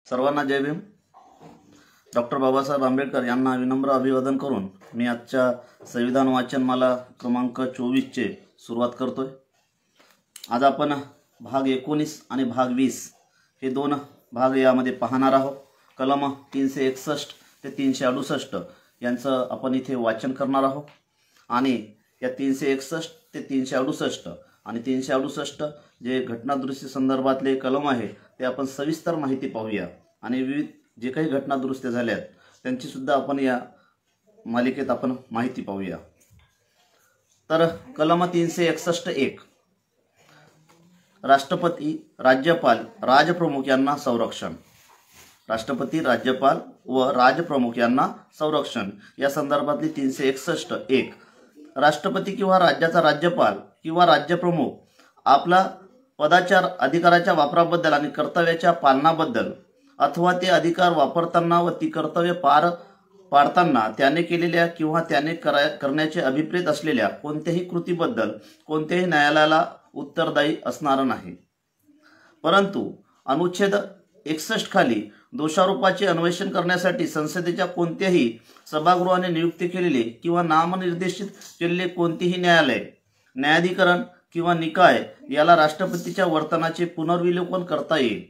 सर्वांना जय भीम। डॉक्टर बाबासाहेब आंबेडकर यांना विनम्र अभिवादन करून मी आजच्या संविधान वाचनमाला क्रमांक 24 चे सुरुवात करतोय। आज आपण भाग 19 आणि भाग 20 हे दोन भाग यामध्ये पाहणार आहोत। कलम 361 ते 368 यांचं आपण इथे वाचन करणार आहोत आणि या 361 ते 368 आणि 368 जे घटनादुरुस्ती संदर्भातले कलम आहे ते आपण सविस्तर माहिती पाहूया आणि विविध जे काही घटनादुरुस्त्या झाल्यात त्यांची सुद्धा आपण या मालिकेत आपण माहिती पाहूया। तर कलम 361(1) राष्ट्रपती, राज्यपाल, राजप्रमुख यांना संरक्षण। राष्ट्रपती, राज्यपाल व राजप्रमुख यांना संरक्षण या संदर्भातली 361(1) राष्ट्रपती किंवा राज्याचा राज्यपाल किंवा राज्यप्रमुख आपला पदाच्या अधिकाराच्या वापराबद्दल आणि कर्तव्याच्या पालनाबद्दल अथवा ते अधिकार वापरताना व ती कर्तव्य पार पाडताना त्याने केलेल्या किंवा त्याने करण्याचे अभिप्रेत असलेल्या कोणत्याही कृतीबद्दल कोणत्याही न्यायालयाला उत्तरदायी असणार नाही। परंतु अनुच्छेद 61 खाली दोषारोपाचे अन्वेषण करण्यासाठी संसदेच्या कोणत्याही सभागृहाने नियुक्ती केलेले किंवा नामनिर्देशित केलेले कोणतेही न्यायालय, न्यायाधिकरण किंवा निकाय याला राष्ट्रपतीच्या वर्तनाचे पुनर्विलोकन करता येईल।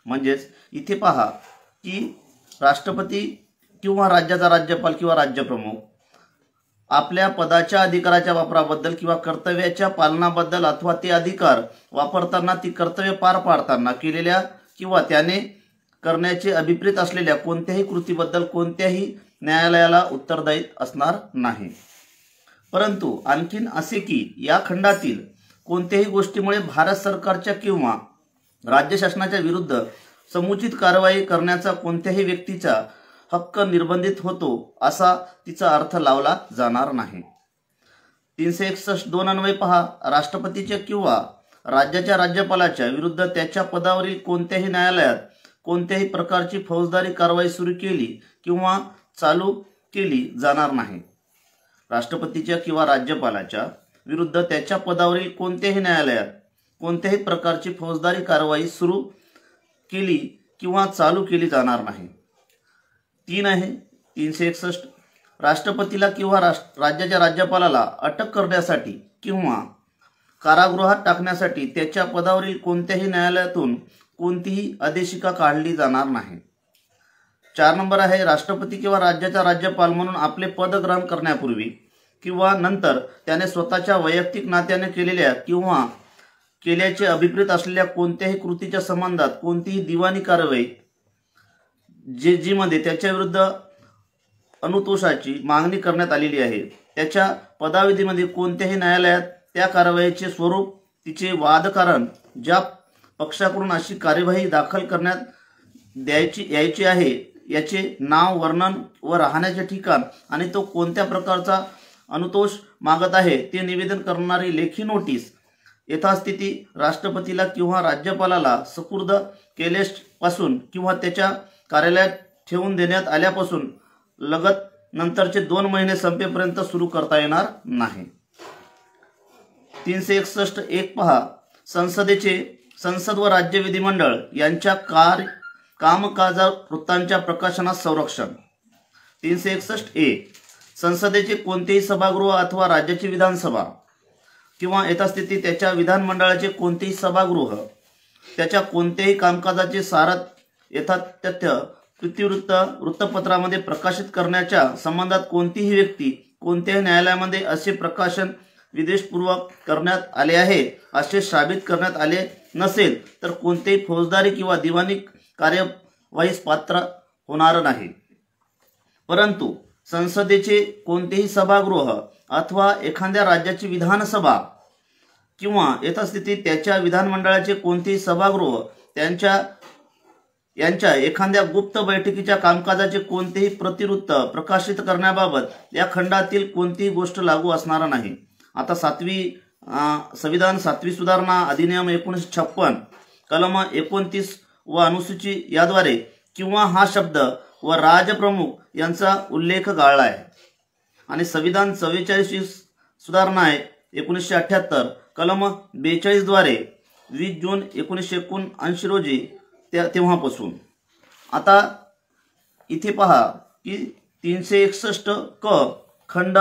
म्हणजेच इथे पहा की राष्ट्रपती किंवा राज्याचा राज्यपाल किंवा राज्यप्रमुख आपल्या पदाच्या अधिकाराच्या वापराबद्दल किंवा कर्तव्याच्या पालनाबद्दल अथवा ते अधिकार वापरताना ती कर्तव्य पार पाडताना केलेल्या किंवा त्याने करण्याचे अभिप्रेत असलेल्या कोणत्याही कृतीबद्दल कोणत्याही न्यायालयाला उत्तरदायी असणार नाही। परंतु आणखीन असे की या खंडातील कोणत्याही गोष्टीमुळे भारत सरकारच्या किंवा राज्य शासनाच्या विरुद्ध समुचित कारवाई करण्याचा कोणत्याही व्यक्तीचा हक्क निर्बंधित होतो असा तिचा अर्थ लावला जाणार नाही। 361(2) अन्वये पहा, राष्ट्रपतीच्या किंवा राज्याच्या राज्यपालाच्या विरुद्ध त्याच्या पदावरील कोणत्याही न्यायालयात कोणत्याही प्रकारची फौजदारी कारवाई सुरू केली किंवा चालू केली जाणार नाही। राष्ट्रपतीच्या किंवा राज्यपालाच्या विरुद्ध त्याच्या पदावरील कोणत्याही न्यायालयात कोणत्याही प्रकारची फौजदारी कारवाई सुरू केली किंवा चालू केली जाणार नाही। 3 आहे 361 राष्ट्रपतीला किंवा राज्याच्या राज्यपालाला अटक करण्यासाठी किंवा कारागृहात टाकण्यासाठी त्याच्या पदावरील कोणत्याही न्यायालयातून कोणतीही आदेशिका काढली जाणार नाही। 4 नंबर आहे राष्ट्रपती किंवा राज्याचा राज्यपाल म्हणून आपले पद ग्रहण करण्यापूर्वी किंवा नंतर त्याने स्वतःच्या वैयक्तिक नात्याने केलेल्या किंवा केल्याचे अभिप्रेत असलेल्या कोणत्याही कृतीच्या संबंधात कोणतीही दिवाणी कारवाई जी मध्ये त्याच्या विरुद्ध अनुतोषाची मागणी करण्यात आलेली आहे त्याच्या पदावधीमध्ये कोणत्याही न्यायालयात त्या कारवाईचे स्वरूप, तिचे वादकारण, ज्या पक्षाकडून अशी कार्यवाही दाखल करण्यात यायची आहे याचे नाव, वर्णन व राहण्याचे ठिकाण आणि तो कोणत्या प्रकारचा अनुतोष मागत आहे ते निवेदन करणारी लेखी नोटीस यथास्थिती राष्ट्रपतीला किंवा राज्यपालाला सुपूर्द केल्यापासून किंवा त्याच्या कार्यालयात ठेवून देण्यात आल्यापासून लगत नंतरचे 2 महिने संपेपर्यंत सुरू करता येणार नाही। 361(1) पहा, संसद व राज्य विधिमंडळ यांच्या कामकाजा वृत्तांच्या प्रकाशनास संरक्षण। 361(a) संसदेचे कोणतेही सभागृह अथवा राज्याची विधानसभा किंवा यथास्थिती त्याच्या विधानमंडळाचे कोणतेही सभागृह त्याच्या कोणत्याही कामकाजाचे सारथ यथातथ्य कृतीवृत्त वृत्तपत्रामध्ये प्रकाशित करण्याच्या संबंधात कोणतीही व्यक्ती कोणत्याही न्यायालयामध्ये असे प्रकाशन विदेशपूर्वक करण्यात आले आहे असे साबित करण्यात आले नसेल तर कोणतेही फौजदारी किंवा दिवाणी कार्यवाहीस पात्र होणार नाही। परंतु संसदेचे कोणतेही सभागृह अथवा एखाद्या राज्याची विधानसभा किंवा यथास्थिती त्याच्या विधानमंडळाचे कोणतेही सभागृह यांच्या एखाद्या गुप्त बैठकीच्या कामकाजाचे कोणतेही प्रतिवृत्त प्रकाशित करण्याबाबत या खंडातील कोणतीही गोष्ट लागू असणार नाही। आता संविधान 7वी सुधारणा अधिनियम 1956 कलम 29 व अनुसूची याद्वारे किंवा हा शब्द व राजप्रमुख यांचा उल्लेख गाळला आहे आणि संविधान 44वी सुधारणा आहे 1978 कलम 42 द्वारे 20 जून 1979 रोजी तेव्हापासून आता इथे पहा की 361 क खंड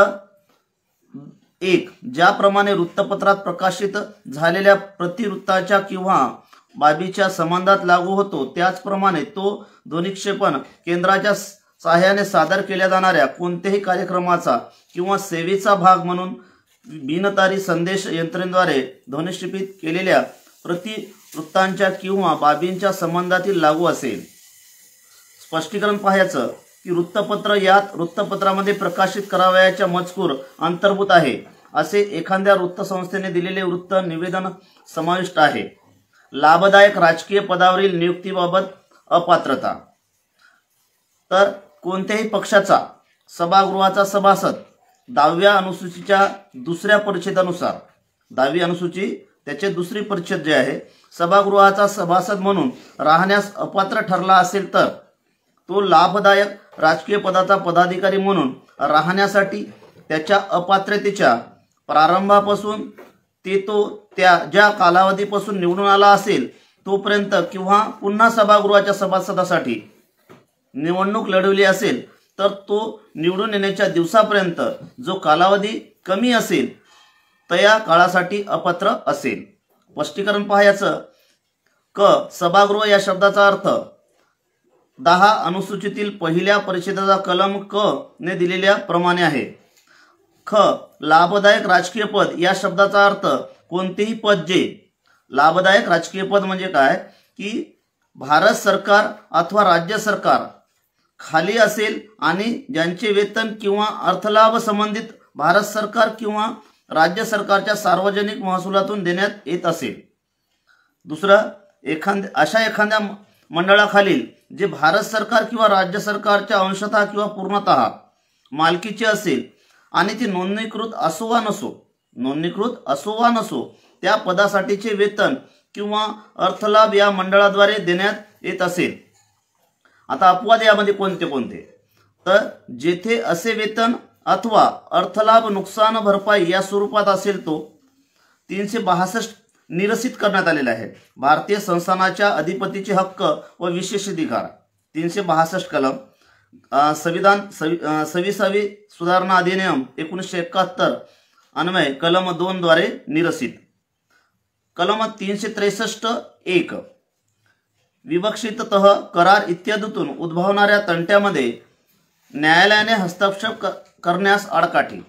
1 ज्याप्रमाणे वृत्तपत्रात प्रकाशित झालेल्या प्रतिवृत्ताच्या किंवा बाबीच्या संबंधात लागू होतो, त्याचप्रमाणे तो ध्वनिक्षेपण केंद्राच्या सहाय्याने सादर केल्या जाणाऱ्या कोणत्याही कार्यक्रमाचा किंवा सेवेचा भाग म्हणून बिनतारी संदेश यंत्रणेद्वारे ध्वनिक्षेपित केलेल्या प्रतिवृत्तांच्या किंवा बाबींच्या संबंधातील लागू असेल. स्पष्टीकरण पाहायचं की वृत्तपत्र यात वृत्तपत्रामध्ये प्रकाशित करावयाच्या मजकूर अंतर्भूत आहे असे एखाद्या वृत्तसंस्थेने दिलेले वृत्त निवेदन समाविष्ट आहे. लाभदायक राजकीय पदावरील नियुक्तीबाबत अपात्रता. तर कोणत्याही पक्षाचा सभागृहाचा सभासद 10व्या अनुसूचीच्या दुसऱ्या परिच्छेदानुसार 10वी अनुसूची त्याचे दुसरी परिच्छेद जे आहे सभागृहाचा सभासद म्हणून राहण्यास अपात्र ठरला असेल तर तो लाभदायक राजकीय पदाचा पदाधिकारी म्हणून राहण्यासाठी त्याच्या अपात्रतेच्या प्रारंभापासून ते तो त्या ज्या कालावधीपासून निवडून आला असेल तोपर्यंत किंवा पुन्हा सभागृहाच्या सभासदासाठी निवडणूक लढवली असेल तर तो निवडून येण्याच्या दिवसापर्यंत जो कालावधी कमी असेल त्या काळासाठी अपात्र असेल. स्पष्टीकरण पाहायचं क सभागृह या शब्दाचा अर्थ 10 अनुसूचीतील पहिल्या परिच्छेदाचा कलम क ने दिलेल्या प्रमाणे आहे. ख लाभदायक राजकीय पद या शब्दाचा अर्थ कोणतेही पद जे लाभदायक राजकीय पद म्हणजे काय की भारत सरकार अथवा राज्य सरकार खाली असेल आणि ज्यांचे वेतन किंवा अर्थलाभ संबंधित भारत सरकार किंवा राज्य सरकारच्या सार्वजनिक महसुलातून देण्यात येत असेल. दुसरं अशा एखाद्या मंडळाखालील जे भारत सरकार किंवा राज्य सरकारच्या अंशतः किंवा पूर्णतः मालकीचे असेल आणि ते नोंदणीकृत असो वा नसो त्या पदासाठीचे वेतन किंवा अर्थलाभ या मंडळाद्वारे देण्यात येत असेल. आता अपवाद यामध्ये कोणते तर जेथे असे वेतन अथवा अर्थलाभ नुकसान भरपाई या स्वरूपात असेल तो 362 निरसित करण्यात आलेला आहे. भारतीय संस्थानाच्या अधिपतीचे हक्क व विशेषाधिकार 362 कलम संविधान 26वी सुधारणा अधिनियम 1971 अन्वय कलम 2 द्वारे निरसित. कलम 363(1) विवक्षिततः करार इत्यादीतून उद्भवणाऱ्या तंट्यामध्ये न्यायालयाने हस्तक्षेप करण्यास आडकाठी.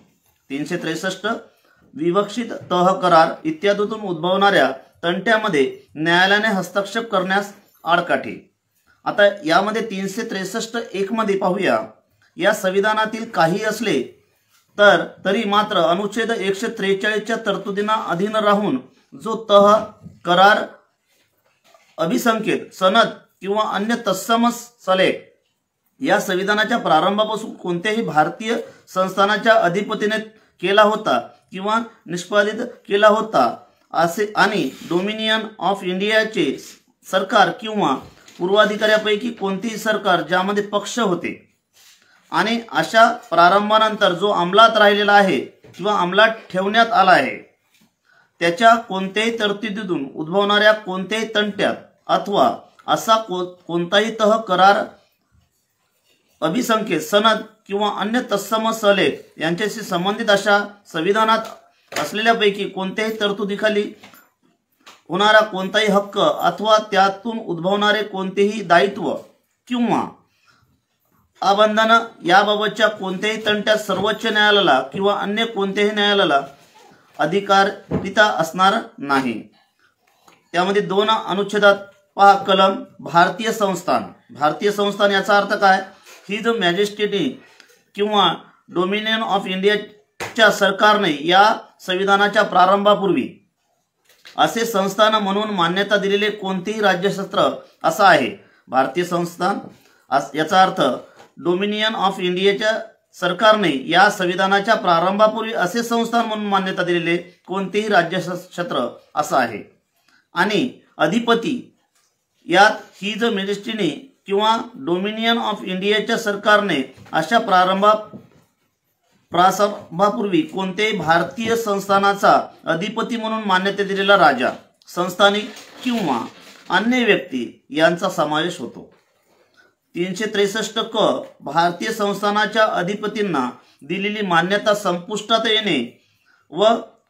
363 विवक्षिततः करार इत्यादीतून उद्भवणाऱ्या तंट्यामध्ये न्यायालयाने हस्तक्षेप करण्यास आडकाठी. आता यामध्ये 363(1) मध्ये पाहूया. या संविधानातील काही असले तर तरी मात्र अनुच्छेद 143च्या तरतुदींना अधीन राहून जो तह करार अभिसंकेत सनद किंवा अन्य तत्सम सलेख या संविधानाच्या प्रारंभापासून कोणत्याही भारतीय संस्थानाच्या अधिपतीने केला होता किंवा निष्पादित केला होता असे आणि डोमिनियन ऑफ इंडियाचे सरकार किंवा पूर्वाधिकाऱ्यापैकी कोणतेही सरकार ज्यामध्ये पक्ष होते आणि अशा प्रारंभानंतर जो अंमलात राहिलेला आहे किंवा अंमलात ठेवण्यात आला आहे त्याच्या कोणत्याही तरतुदीतून उद्भवणाऱ्या कोणत्याही तंट्यात अथवा असा कोणताही तह करार अभिसंकेत सनद किंवा अन्य तत्सम सलेख यांच्याशी संबंधित अशा संविधानात असलेल्यापैकी कोणत्याही तरतुदीखाली होणारा कोणताही हक्क अथवा त्यातून उद्भवणारे कोणतेही दायित्व किंवा अबंधन याबाबतच्या कोणत्याही तंट्यात सर्वोच्च न्यायालयाला किंवा अन्य कोणत्याही न्यायालयाला अधिकारिता असणार नाही. त्यामध्ये 2 अनुच्छेदात पहा कलम भारतीय संस्थान याचा अर्थ काय ही जो मॅजिस्ट्रेटी किंवा डोमिनियन ऑफ इंडियाच्या सरकारने या संविधानाच्या प्रारंभापूर्वी असे संस्थान म्हणून मान्यता दिलेले कोणतेही राज्यशास्त्र असा आहे. भारतीय संस्थान याचा अर्थ डोमिनियन ऑफ इंडियाच्या सरकारने या संविधानाच्या प्रारंभापूर्वी असे संस्थान म्हणून मान्यता दिलेले कोणतेही राज्यक्षेत्र असं आहे. आणि अधिपती यात ही जो मॅजिस्ट्रेटी किंवा डोमिनियन ऑफ इंडियाच्या सरकारने अशा प्रारंभापूर्वी कोणत्याही भारतीय संस्थानाचा अधिपती म्हणून मान्यता दिलेला राजा, संस्थानिक किंवा अन्य व्यक्ती यांचा समावेश होतो. 363 क भारतीय संस्थानाच्या अधिपतींना दिलेली मान्यता संपुष्टात येणे व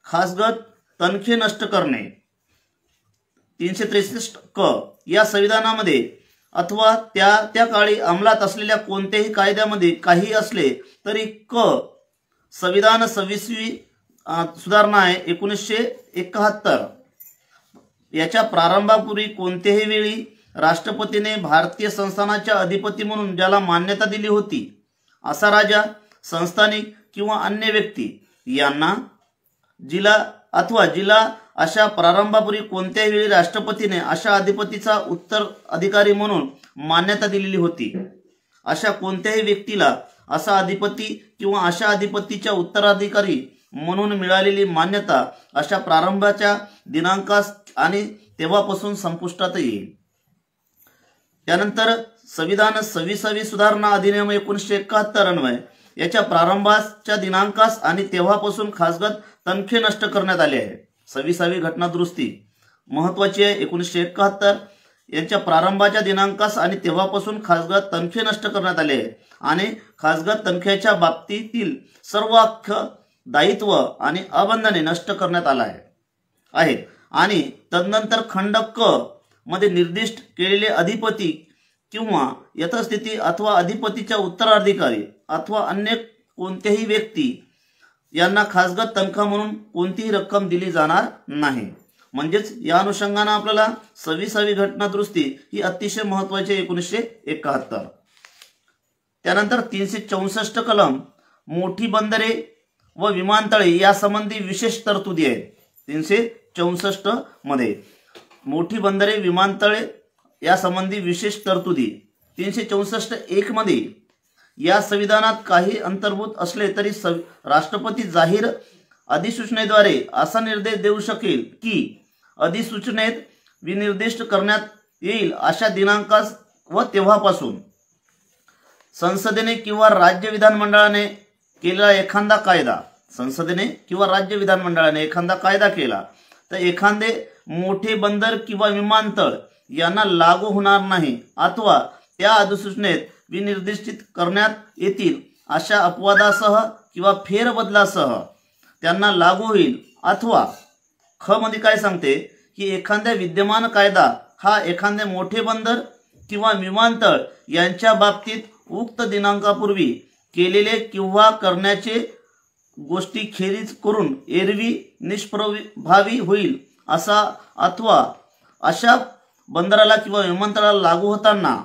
खासगत तनखे नष्ट करणे। 363 क या संविधानामध्ये अथवा त्या काळी अंमलात असलेल्या कोणत्याही कायद्यामध्ये काही असले तरी क संविधान 26वी सुधारणा आहे 1971 याच्या प्रारंभापूर्वी कोणत्याही वेळी राष्ट्रपतीने भारतीय संस्थानाच्या अधिपती म्हणून ज्याला मान्यता दिली होती असा राजा, संस्थानिक किंवा अन्य व्यक्ती यांना जिला अशा प्रारंभापूर्वी कोणत्याही वेळी राष्ट्रपतीने अशा अधिपतीचा उत्तराधिकारी म्हणून मान्यता दिलेली होती। अशा कोणत्याही व्यक्तीला असा अधिपती किंवा अशा अधिपतीच्या उत्तराधिकारी म्हणून मिळालेली मान्यता अशा प्रारंभाच्या दिनांकास आणि तेव्हापासून संपुष्टात येईल। त्यानंतर संविधान 26वी सुधारणा अधिनियम 1971 अन्वये याच्या प्रारंभाच्या दिनांकास आणि तेव्हापासून खासगत तनखे नष्ट करण्यात आले आहे। 26वी घटना दुरुस्ती महत्वाची आहे 1971 यांच्या प्रारंभाच्या दिनांकास आणि तेव्हापासून खासगत तनखे नष्ट करण्यात आले आहे आणि खासगत तनख्याच्या बाबतीतील सर्व हक्क, दायित्व आणि अबंधने नष्ट करण्यात आला आहे आणि तदनंतर खंड क मध्ये निर्दिष्ट केलेले अधिपती किंवा यथास्थिती अथवा अधिपतीच्या उत्तराधिकारी अथवा अन्य कोणत्याही व्यक्ती यांना खासगत तनखा म्हणून कोणतीही रक्कम दिली जाणार नाही। म्हणजेच या अनुषंगाने आपल्याला 26वी घटना दुरुस्ती ही अतिशय महत्त्वाची 1971। त्यानंतर 364 कलम मोठी बंदरे व विमानतळे यासंबंधी विशेष तरतुदी आहेत। 364 मध्ये मोठी बंदरे, विमानतळे यासंबंधी विशेष तरतुदी। 364(1) मध्ये या संविधानात काही अंतर्भूत असले तरी राष्ट्रपती जाहीर अधिसूचनेद्वारे असा निर्देश देऊ शकेल की अधिसूचनेत विनिर्दिष्ट करण्यात येईल अशा दिनांकास व तेव्हापासून संसदेने किंवा राज्य विधानमंडळाने केलेला एखादा कायदा, संसदेने किंवा राज्य विधानमंडळाने एखादा कायदा केला तर एखादे मोठे बंदर किंवा विमानतळ यांना लागू होणार नाही अथवा त्या अधिसूचनेत विनिर्दिष्ट करण्यात येतील अशा अपवादासह किंवा फेरबदलासह त्यांना लागू होईल। अथवा ख मध्ये काय सांगते की एखाद्या विद्यमान कायदा हा एखादे मोठे बंदर किंवा विमानतळ यांच्या बाबतीत उक्त दिनांकापूर्वी केलेले किंवा करण्याचे गोष्टी खेरीज करून एरवी निष्प्रभावी होईल असा अथवा अशा बंदराला किंवा विमानतळाला लागू होताना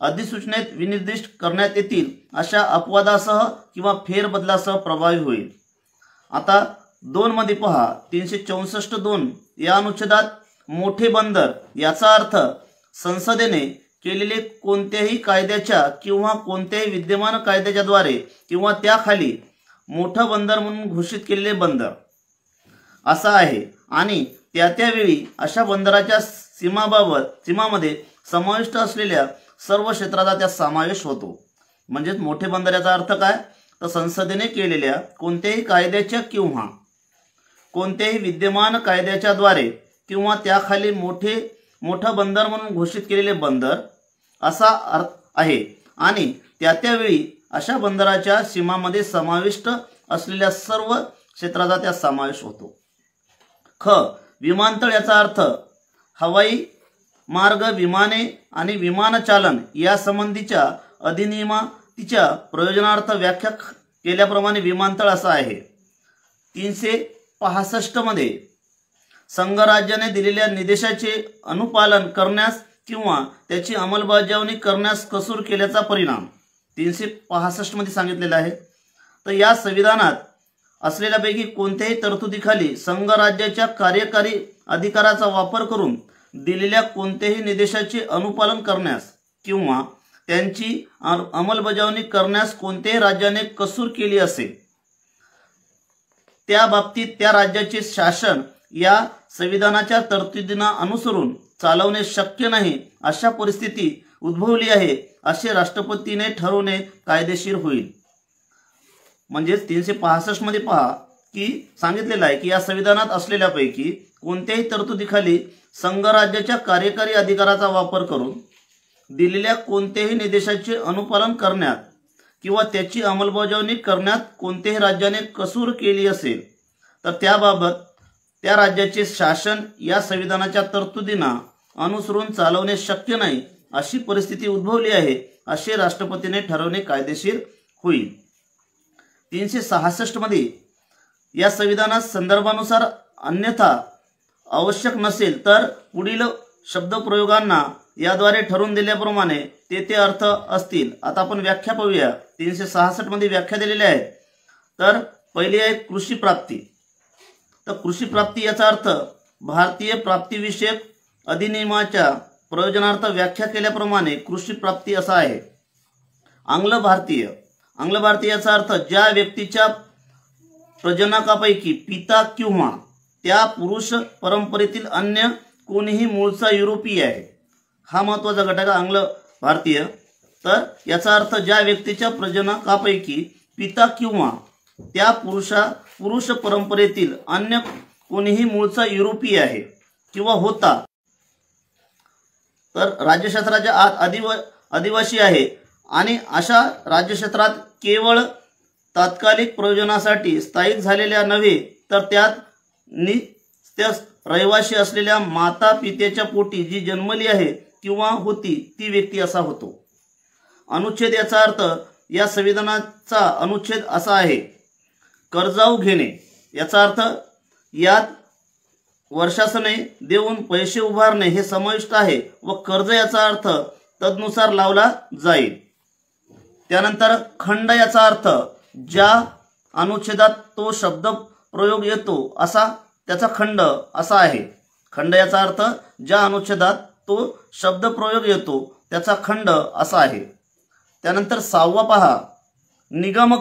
अधिसूचनेत विनिर्दिष्ट करण्यात येतील अशा अपवादासह किंवा फेरबदलासह प्रभावी होईल। आता 2 मध्ये पहा 364(2) या अनुच्छेदात मोठे बंदर याचा अर्थ संसदेने केलेले कोणत्याही कायद्याच्या किंवा कोणत्याही विद्यमान कायद्याच्याद्वारे किंवा त्याखाली मोठं बंदर म्हणून घोषित केलेले बंदर असा आहे आणि त्यावेळी अशा बंदराच्या सीमामध्ये समाविष्ट असलेल्या सर्व क्षेत्राचा त्यात समावेश होतो। म्हणजे मोठे बंदर याचा अर्थ काय तर संसदेने केलेल्या कोणत्याही कायद्याच्या किंवा कोणत्याही विद्यमान कायद्याच्याद्वारे किंवा त्याखाली मोठं बंदर म्हणून घोषित केलेले बंदर असा अर्थ आहे आणि त्यावेळी अशा बंदराच्या सीमामध्ये समाविष्ट असलेल्या सर्व क्षेत्राचा त्यात समावेश होतो। ख विमानतळ याचा अर्थ हवाई मार्ग, विमाने आणि विमानचालन यासंबंधीच्या अधिनियमाच्या प्रयोजनार्थ व्याख्या केल्याप्रमाणे विमानतळ असा आहे। 365 मध्ये संघराज्याने दिलेल्या निर्देशाचे अनुपालन करण्यास किंवा त्याची अंमलबजावणी करण्यास कसूर केल्याचा परिणाम 365 मध्ये सांगितलेला आहे। तर या संविधानात असलेल्यापैकी कोणत्याही तरतुदीखाली संघराज्याच्या कार्यकारी अधिकाराचा वापर करून दिलेल्या कोणत्याही निर्देशाचे अनुपालन करण्यास किंवा त्यांची अंमलबजावणी करण्यास कोणत्याही राज्याने कसूर केली असेल त्या बाबतीत त्या राज्याचे शासन या संविधानाच्या तरतुदींना अनुसरून चालवणे शक्य नाही अशा परिस्थिती उद्भवली आहे असे राष्ट्रपतीने ठरवणे कायदेशीर होईल। म्हणजे 365 मध्ये पहा की सांगितलेलं आहे की या संविधानात असलेल्यापैकी कोणत्याही तरतुदीखाली संघराज्याच्या कार्यकारी अधिकाराचा वापर करून दिलेल्या कोणत्याही निर्देशाचे अनुपालन करण्यात किंवा त्याची अंमलबजावणी करण्यात कोणत्याही राज्याने कसूर केली असेल तर त्याबाबत त्या राज्याचे शासन या संविधानाच्या तरतुदींना अनुसरून चालवणे शक्य नाही अशी परिस्थिती उद्भवली आहे असे राष्ट्रपतीने ठरवणे कायदेशीर होईल। 366 मध्ये या संविधानात संदर्भानुसार अन्यथा आवश्यक नसेल तर पुढील शब्दप्रयोगांना याद्वारे ठरवून दिल्याप्रमाणे ते अर्थ असतील। आता आपण व्याख्या पाहूया। 366 मध्ये व्याख्या दिलेल्या आहेत। तर पहिली आहे कृषी प्राप्ती। तर कृषी प्राप्ती याचा अर्थ भारतीय प्राप्तीविषयक अधिनियमाच्या प्रयोजनार्थ व्याख्या केल्याप्रमाणे कृषी प्राप्ती असा आहे। आंग्ल भारतीय याचा अर्थ ज्या व्यक्तीच्या प्रजनकापैकी पिता किंवा त्या पुरुष परंपरेतील अन्य कोणीही मूळचा युरोपीय आहे। हा महत्त्वाचा घटक आंग्ल भारतीय। तर याचा अर्थ ज्या व्यक्तीच्या प्रजनकापैकी पिता किंवा त्या पुरुष परंपरेतील अन्य कोणीही मूळचा युरोपीय आहे किंवा होता तर राज्यक्षेत्राच्या आत आदिवासी आहे आणि अशा राज्यक्षेत्रात केवळ तात्कालिक प्रयोजनासाठी स्थायिक झालेल्या नव्हे तर त्या रहिवासी असलेल्या माता पित्याच्या पोटी जी जन्मली आहे किंवा होती ती व्यक्ती असा होतो। अनुच्छेद याचा अर्थ या संविधानाचा अनुच्छेद असा आहे कर्जाऊ घेणे। याचा अर्थ यात वर्षासने देऊन पैसे उभारणे हे समाविष्ट आहे व कर्ज याचा अर्थ तदनुसार लावला जाईल। त्यानंतर खंड याचा अर्थ ज्या अनुच्छेदात तो शब्द प्रयोग येतो असा त्याचा खंड असा आहे। खंड याचा अर्थ ज्या अनुच्छेदात तो शब्द प्रयोग येतो त्याचा खंड असा आहे। त्यानंतर 6वा पहा निगम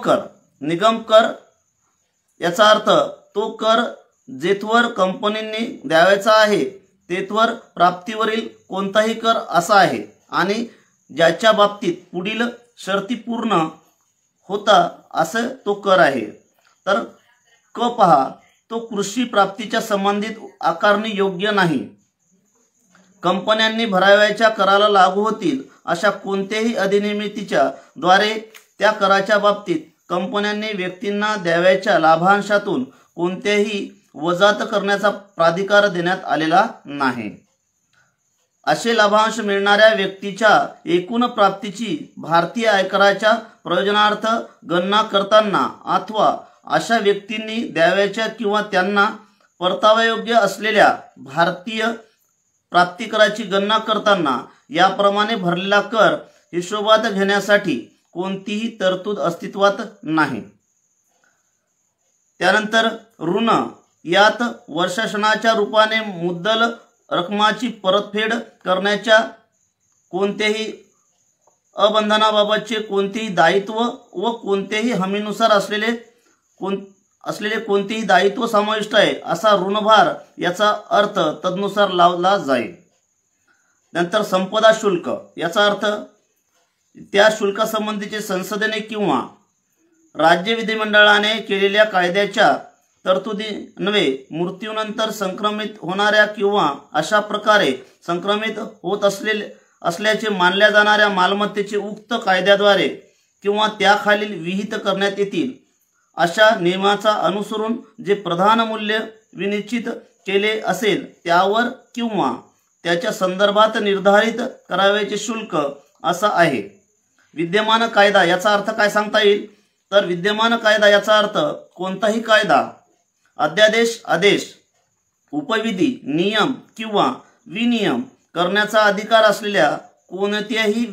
कर याचा अर्थ तो कर जेथवर कंपनींनी द्यावयाचा आहे तेथवर प्राप्तीवरील कोणताही कर असा आहे आणि ज्याच्या बाबतीत पुढील शर्ती पूर्ण होता असे तो कर आहे। तर क पहा तो कृषी प्राप्तीच्या संबंधित आकारणी योग्य नाही। कंपन्यांनी भरावयाच्या कराला लागू होतील अशा कोणत्याही अधिनियमितीच्या द्वारे त्या कराच्या बाबतीत कंपन्यांनी व्यक्तींना द्यावयाच्या लाभांशातून कोणत्याही वजात करण्याचा प्राधिकार देण्यात आलेला नाही। असे लाभांश मिळणाऱ्या व्यक्तीच्या एकूण प्राप्तीची भारतीय आयकराच्या प्रयोजनार्थ गणना करताना अथवा अशा व्यक्तींनी द्यावयाच्या किंवा त्यांना परतावायोग्य असलेल्या भारतीय प्राप्तिकराची गणना करताना याप्रमाणे भरलेला कर हिशोबात घेण्यासाठी कोणतीही तरतूद अस्तित्वात नाही। त्यानंतर ऋण यात वर्षासनाच्या रूपाने मुद्दल रकमाची परतफेड करण्याच्या कोणत्याही अबंधनाबाबतचे कोणतेही दायित्व व कोणत्याही हमीनुसार असलेले कोणतेही दायित्व समाविष्ट आहे असा ऋणभार याचा अर्थ तदनुसार लावला जाईल। नंतर संपदा शुल्क याचा अर्थ त्या शुल्कासंबंधीचे संसदेने किंवा राज्य विधिमंडळाने केलेल्या कायद्याच्या तरतुदीन्वये मृत्यूनंतर संक्रमित होणाऱ्या किंवा अशा प्रकारे संक्रमित होत असल्याचे मानल्या जाणाऱ्या मालमत्तेचे उक्त कायद्याद्वारे किंवा त्याखालील विहित करण्यात येतील अशा नियमाचा अनुसरून जे प्रधान मूल्य विनिश्चित केले असेल त्यावर किंवा त्याच्या संदर्भात निर्धारित करावयाचे शुल्क असा आहे। विद्यमान कायदा याचा अर्थ काय सांगता येईल तर विद्यमान कायदा याचा अर्थ कोणताही कायदा अध्यादेश आदेश उपविधी नियम किंवा विनियम करण्याचा अधिकार असलेल्या कोणत्याही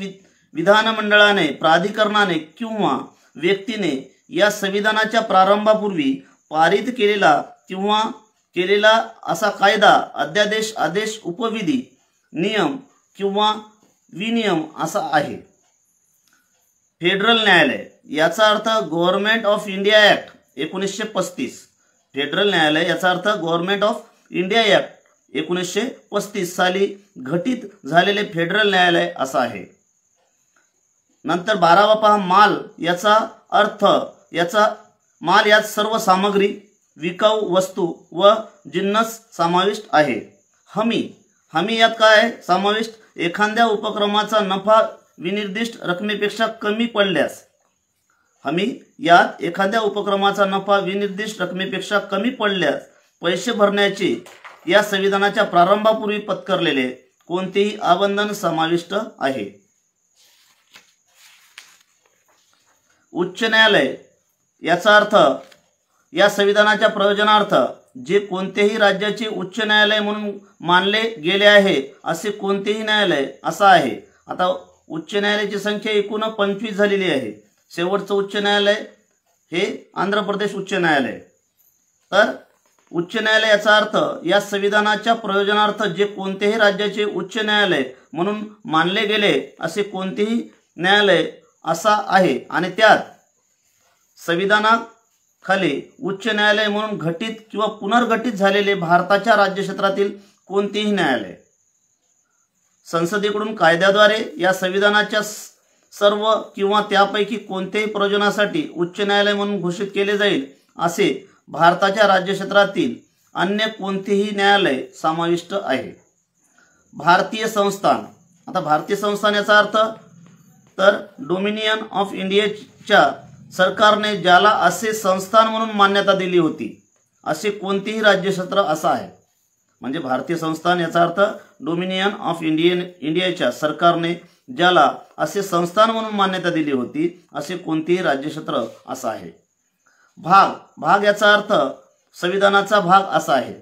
विधानमंडळाने प्राधिकरणाने किंवा व्यक्तीने या संविधानाच्या प्रारंभापूर्वी पारित केलेला असा कायदा अध्यादेश आदेश उपविधी नियम किंवा विनियम असा आहे। फेडरल न्यायालय याचा अर्थ government of India act 1935। Federal न्यायालय याचा अर्थ गव्हर्नमेंट ऑफ इंडिया ऍक्ट 1935 साली घटित झालेले फेडरल न्यायालय असा आहे। नंतर 12वा पहा माल याचा अर्थ माल यात सर्व सामग्री विकाऊ वस्तू व जिन्नस समाविष्ट आहे। हमी यात काय आहे समाविष्ट एखाद्या उपक्रमाचा नफा विनिर्दिष्ट रकमेपेक्षा कमी पडल्यास, यात एखाद्या उपक्रमाचा नफा विनिर्दिष्ट रकमेपेक्षा कमी पडल्यास पैसे भरण्याचे या संविधानाच्या प्रारंभापूर्वी पत्करलेले कोणतेही आबंधन समाविष्ट आहे. उच्च न्यायालय याचा अर्थ या संविधानाच्या प्रयोजनार्थ जे कोणतेही राज्याचे उच्च न्यायालय म्हणून मानले गेले आहे असे कोणतेही न्यायालय असा आहे. आता उच्च न्यायालयाची संख्या एकूण 25 झालेली आहे. शेवटचं उच्च न्यायालय हे आंध्र प्रदेश उच्च न्यायालय. तर उच्च न्यायालय याचा अर्थ या संविधानाच्या प्रयोजनार्थ जे कोणतेही राज्याचे उच्च न्यायालय म्हणून मानले गेले असे कोणतेही न्यायालय असा आहे. आणि त्यात संविधानाखाली उच्च न्यायालय म्हणून घटित किंवा पुनर्गठित झालेले भारताच्या राज्यक्षेत्रातील कोणतेही न्यायालय संसदेकडून कायद्याद्वारे या संविधानाच्या सर्व किंवा त्यापैकी कोणत्याही प्रयोजनासाठी उच्च न्यायालय म्हणून घोषित केले जाईल असे भारताच्या राज्यक्षेत्रातील अन्य कोणतेही न्यायालय समाविष्ट आहे. भारतीय संस्थान. आता भारतीय संस्थान याचा अर्थ तर डोमिनियन ऑफ इंडियाच्या सरकारने ज्याला असे संस्थान म्हणून मान्यता दिली होती असे कोणतेही राज्यक्षेत्र असा आहे. म्हणजे भारतीय संस्थान याचा अर्थ डोमिनियन ऑफ इंडियाच्या सरकारने ज्याला असे संस्थान म्हणून मान्यता दिली होती असे कोणतेही राज्यक्षेत्र असा आहे. भाग याचा अर्थ संविधानाचा भाग असा आहे.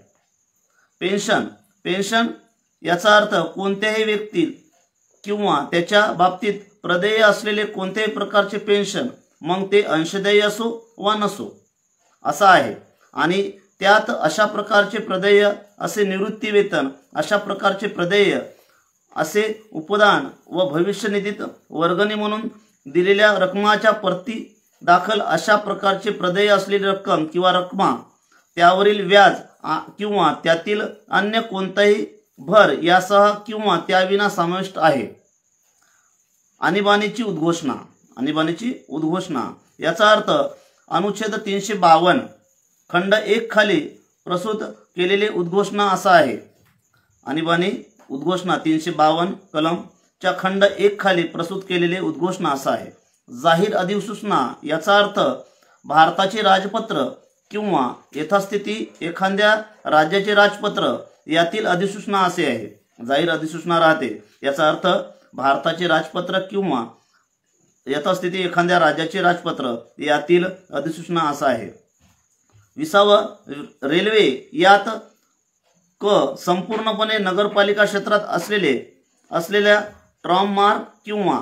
पेन्शन याचा अर्थ कोणत्याही व्यक्ती किंवा त्याच्या बाबतीत प्रदेय असलेले कोणत्याही प्रकारचे पेन्शन, मग ते अंशदेय असो वा नसो असा आहे. आणि त्यात अशा प्रकारचे प्रदेय असे निवृत्ती वेतन, अशा प्रकारचे प्रदेय असे उपदान व भविष्य निधीत वर्गणी म्हणून दिलेल्या रकमाच्या प्रती दाखल अशा प्रकारचे प्रदेय असलेली रक्कम किंवा रकमा, त्यावरील व्याज किंवा त्यातील अन्य कोणताही भर यासह किंवा त्याविना समाविष्ट आहे. आणीबाणीची उद्घोषणा याचा अर्थ अनुच्छेद 352 खंड 1 खाली प्रस्तुत केलेले उद्घोषणा असा आहे. आणीबाणी उद्घोषणा 352 कलमच्या खंड 1 खाली प्रस्तुत केलेले उद्घोषणा असा आहे. जाहीर अधिसूचना याचा अर्थ भारताचे राजपत्र किंवा यथास्थिती एखाद्या राज्याचे राजपत्र यातील अधिसूचना असे आहे. जाहीर अधिसूचना राहते याचा अर्थ भारताचे राजपत्र किंवा यथास्थिती एखाद्या राज्याचे राजपत्र यातील अधिसूचना असा आहे. 20 रेल्वे यात संपूर्णपणे नगरपालिका क्षेत्रात असलेल्या ट्राममार्ग किंवा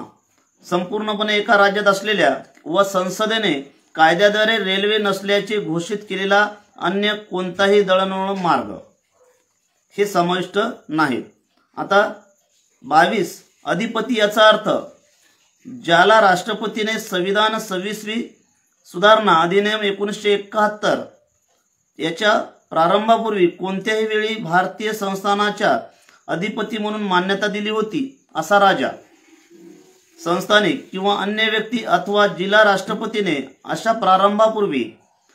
संपूर्णपणे एका राज्यात असलेल्या व संसदेने कायद्याद्वारे रेल्वे नसल्याचे घोषित केलेला अन्य कोणताही दळणवळण मार्ग हे समाविष्ट नाहीत. आता 22 अधिपती याचा अर्थ ज्याला राष्ट्रपतीने संविधान 26वी सुधारणा अधिनियम 1971 याच्या प्रारंभापूर्वी कोणत्याही वेळी भारतीय संस्थानाच्या अधिपती म्हणून मान्यता दिली होती असा राजा, संस्थानिक किंवा अन्य व्यक्ती अथवा जिल्हा राष्ट्रपतीने अशा प्रारंभापूर्वी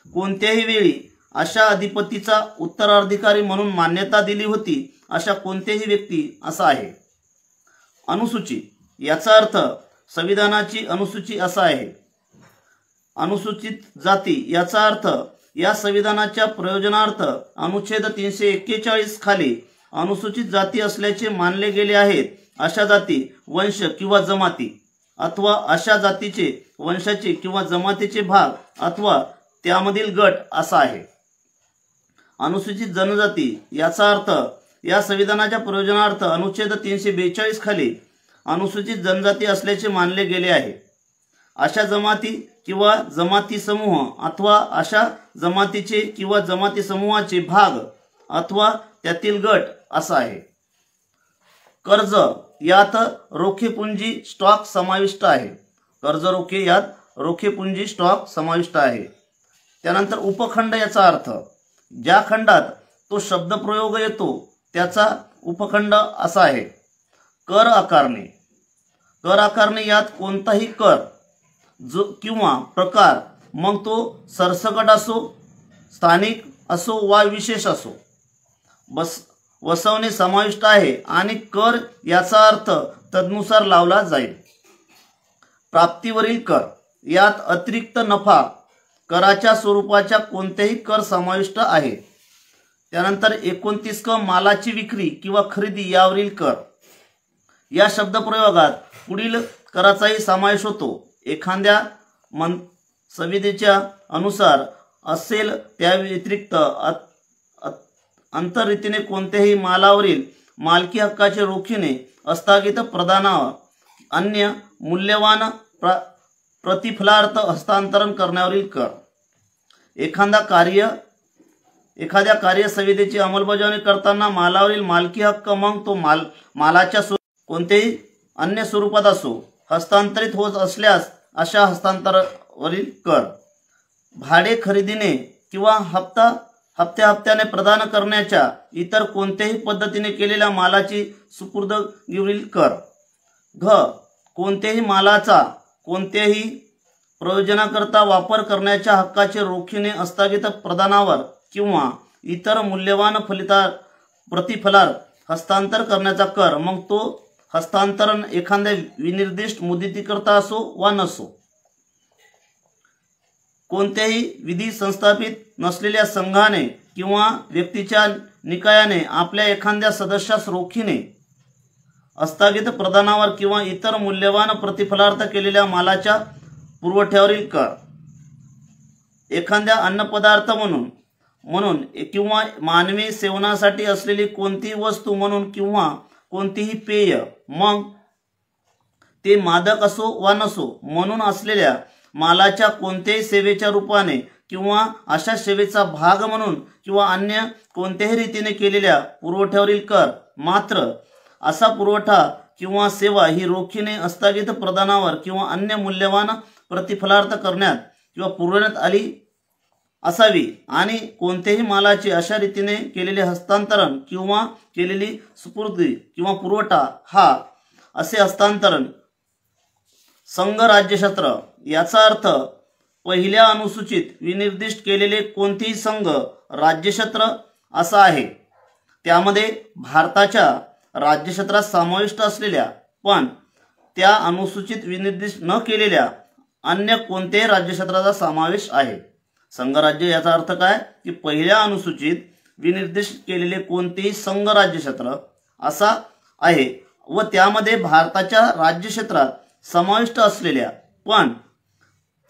कोणत्याही वेळी अशा अधिपतीचा उत्तराधिकारी म्हणून मान्यता दिली होती अशा कोणत्याही व्यक्ती असा आहे. अनुसूची याचा अर्थ संविधानाची अनुसूची असा आहे. अनुसूचित जाती याचा अर्थ या संविधानाच्या प्रयोजनार्थ अनुच्छेद 341 खाली अनुसूचित जाती असल्याचे मानले गेले आहेत अशा जाती, वंश किंवा जमाती अथवा अशा जातीचे, वंशाचे किंवा जमातीचे भाग अथवा त्यामधील गट असा आहे. अनुसूचित जनजाती याचा अर्थ या संविधानाच्या प्रयोजनार्थ अनुच्छेद 342 खाली अनुसूचित जनजाती असल्याचे मानले गेले आहे. अशा जमाती किंवा जमाती समूह अथवा अशा जमातीचे किंवा जमाती समूहाचे भाग अथवा त्यातील गट असा आहे. कर्ज यात रोखे पुंजी स्टॉक समाविष्ट आहे. कर्ज रोखे यात रोखे पुंजी स्टॉक समाविष्ट आहे. त्यानंतर उपखंड याचा अर्थ ज्या खंडात तो शब्दप्रयोग येतो त्याचा उपखंड असा आहे. कर आकारणे यात कोणताही कर जो किंवा प्रकार, मग तो सरसकट असो, स्थानिक असो वा विशेष असो, वसवणे समाविष्ट आहे आणि कर याचा अर्थ तदनुसार लावला जाईल. प्राप्तीवरील कर यात अतिरिक्त नफा कराच्या स्वरूपाच्या कोणतेही कर समाविष्ट आहे. त्यानंतर 29 क मालाची विक्री किंवा खरेदी यावरील कर. या शब्दप्रयोगात पुढील कराचाही समावेश होतो. एखाद्या संविधेच्या अनुसार असेल त्या व्यतिरिक्त अंतर्रीतीने कोणत्याही मालावरील मालकी हक्काचे रोखीने अस्थगित प्रदानावर अन्य मूल्यवान प्रतिफलार्थ हस्तांतरण करण्यावरील कर. एखाद्या कार्य संविधेची अंमलबजावणी करताना मालावरील मालकी हक्क मग तो मालाच्या कोणत्याही अन्य स्वरूपात असो हस्तांतरित होत असल्यास अशा हस्तांतरावरील कर. भाडे खरेदीने किंवा हप्त्याने प्रदान करण्याच्या इतर कोणत्याही पद्धतीने केलेल्या मालाची सुपूर्दगीवरील कर. कोणत्याही मालाचा कोणत्याही प्रयोजनाकरता वापर करण्याच्या हक्काचे रोखीने अस्थगित प्रदानावर किंवा इतर मूल्यवान प्रतिफलार हस्तांतर करण्याचा कर. मग तो हस्तांतरण एखाद्या विनिर्दिष्ट मुदतीकरता असो वा नसो. कोणत्याही विधी संस्थापित नसलेल्या संघाने किंवा व्यक्तीच्या निकायाने आपल्या एखाद्या सदस्यास रोखीने अस्थगित प्रदानावर किंवा इतर मूल्यवान प्रतिफलार्थ केलेल्या मालाच्या पुरवठ्यावरील कर. एखाद्या अन्नपदार्थ म्हणून किंवा मानवी सेवनासाठी असलेली कोणतीही वस्तू म्हणून किंवा कोणतीही पेय मग ते मादक असो वा नसो म्हणून असलेल्या मालाच्या कोणत्याही सेवेच्या रूपाने किंवा अशा सेवेचा भाग म्हणून किंवा अन्य कोणत्याही रीतीने केलेल्या पुरवठ्यावरील कर. मात्र असा पुरवठा किंवा सेवा ही रोखीने अस्थगित प्रदानावर किंवा अन्य मूल्यवान प्रतिफलार्थ करण्यात किंवा पुरवण्यात आली असावी आणि कोणत्याही मालाचे अशा रीतीने केलेले हस्तांतरण किंवा केलेली सुपूर्दी किंवा पुरवठा हा असे हस्तांतरण संघ राज्यक्षेत्र. याचा अर्थ पहिल्या अनुसूचित विनिर्दिष्ट केलेले कोणतेही संघ राज्यक्षेत्र असा आहे. त्यामध्ये भारताच्या राज्यक्षेत्रात समाविष्ट असलेल्या पण त्या अनुसूचित विनिर्दिष्ट न केलेल्या अन्य कोणत्याही राज्यक्षेत्राचा समावेश आहे. संघराज्य याचा अर्थ काय की पहिल्या अनुसूचित विनिर्दिष्ट केलेले कोणतेही संघ राज्यक्षेत्र असा आहे व त्यामध्ये भारताच्या राज्यक्षेत्रात समाविष्ट असलेल्या पण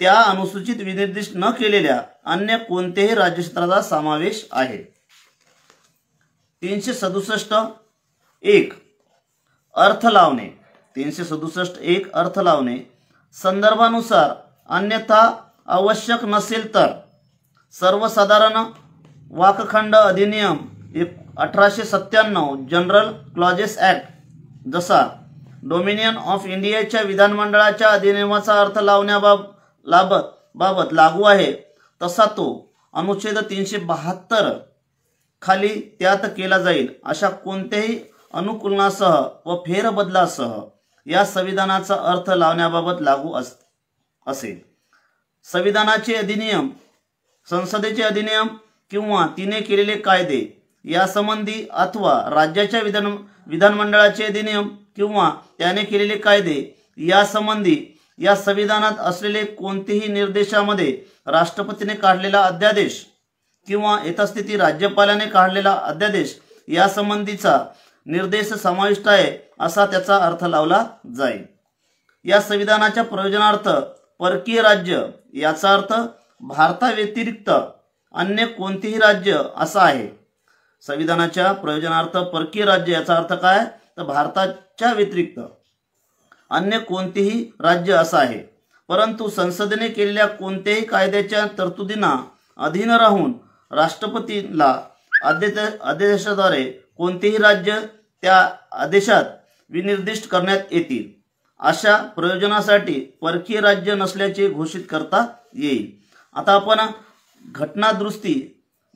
त्या अनुसूचित विनिर्दिष्ट न केलेल्या अन्य कोणत्याही राज्यक्षेत्राचा समावेश आहे. 367.1 अर्थ लावणे. 367.1 अर्थ लावणे. संदर्भानुसार अन्यथा आवश्यक नसेल तर सर्वसाधारण वाकखंड अधिनियम 1897 जनरल क्लॉजेस ऍक्ट जसा डोमिनियन ऑफ इंडियाच्या विधानमंडळाच्या अधिनियमाचा अर्थ लावण्याबाबत लागू आहे तसा तो अनुच्छेद 372 खाली त्यात केला जाईल अशा कोणत्याही अनुकूलनासह व फेरबदलासह या संविधानाचा अर्थ लावण्याबाबत लागू असेल. संविधानाचे अधिनियम संसदेचे अधिनियम किंवा तिने केलेले कायदे यासंबंधी अथवा राज्याच्या विधानमंडळाचे अधिनियम किंवा त्याने केलेले कायदे यासंबंधी या संविधानात असलेले कोणतेही निर्देशामध्ये राष्ट्रपतीने काढलेला अध्यादेश किंवा यथास्थिती राज्यपालाने काढलेला अध्यादेश यासंबंधीचा निर्देश समाविष्ट आहे असा त्याचा अर्थ लावला जाईल. या संविधानाच्या प्रयोजनार्थ परकीय राज्य याचा अर्थ भारताव्यतिरिक्त अन्य कोणतेही राज्य असा आहे. संविधानाच्या प्रयोजनार्थ परकीय राज्य याचा अर्थ काय तर भारताच्या व्यतिरिक्त अन्य कोणतेही राज्य असा आहे. परंतु संसदेने केलेल्या कोणत्याही कायद्याच्या तरतुदींना अधीन राहून राष्ट्रपतीला आदेशाद्वारे कोणतेही राज्य त्या आदेशात विनिर्दिष्ट करण्यात येतील अशा प्रयोजनासाठी परकीय राज्य नसल्याचे घोषित करता येईल. आता आपण घटना दुरुस्ती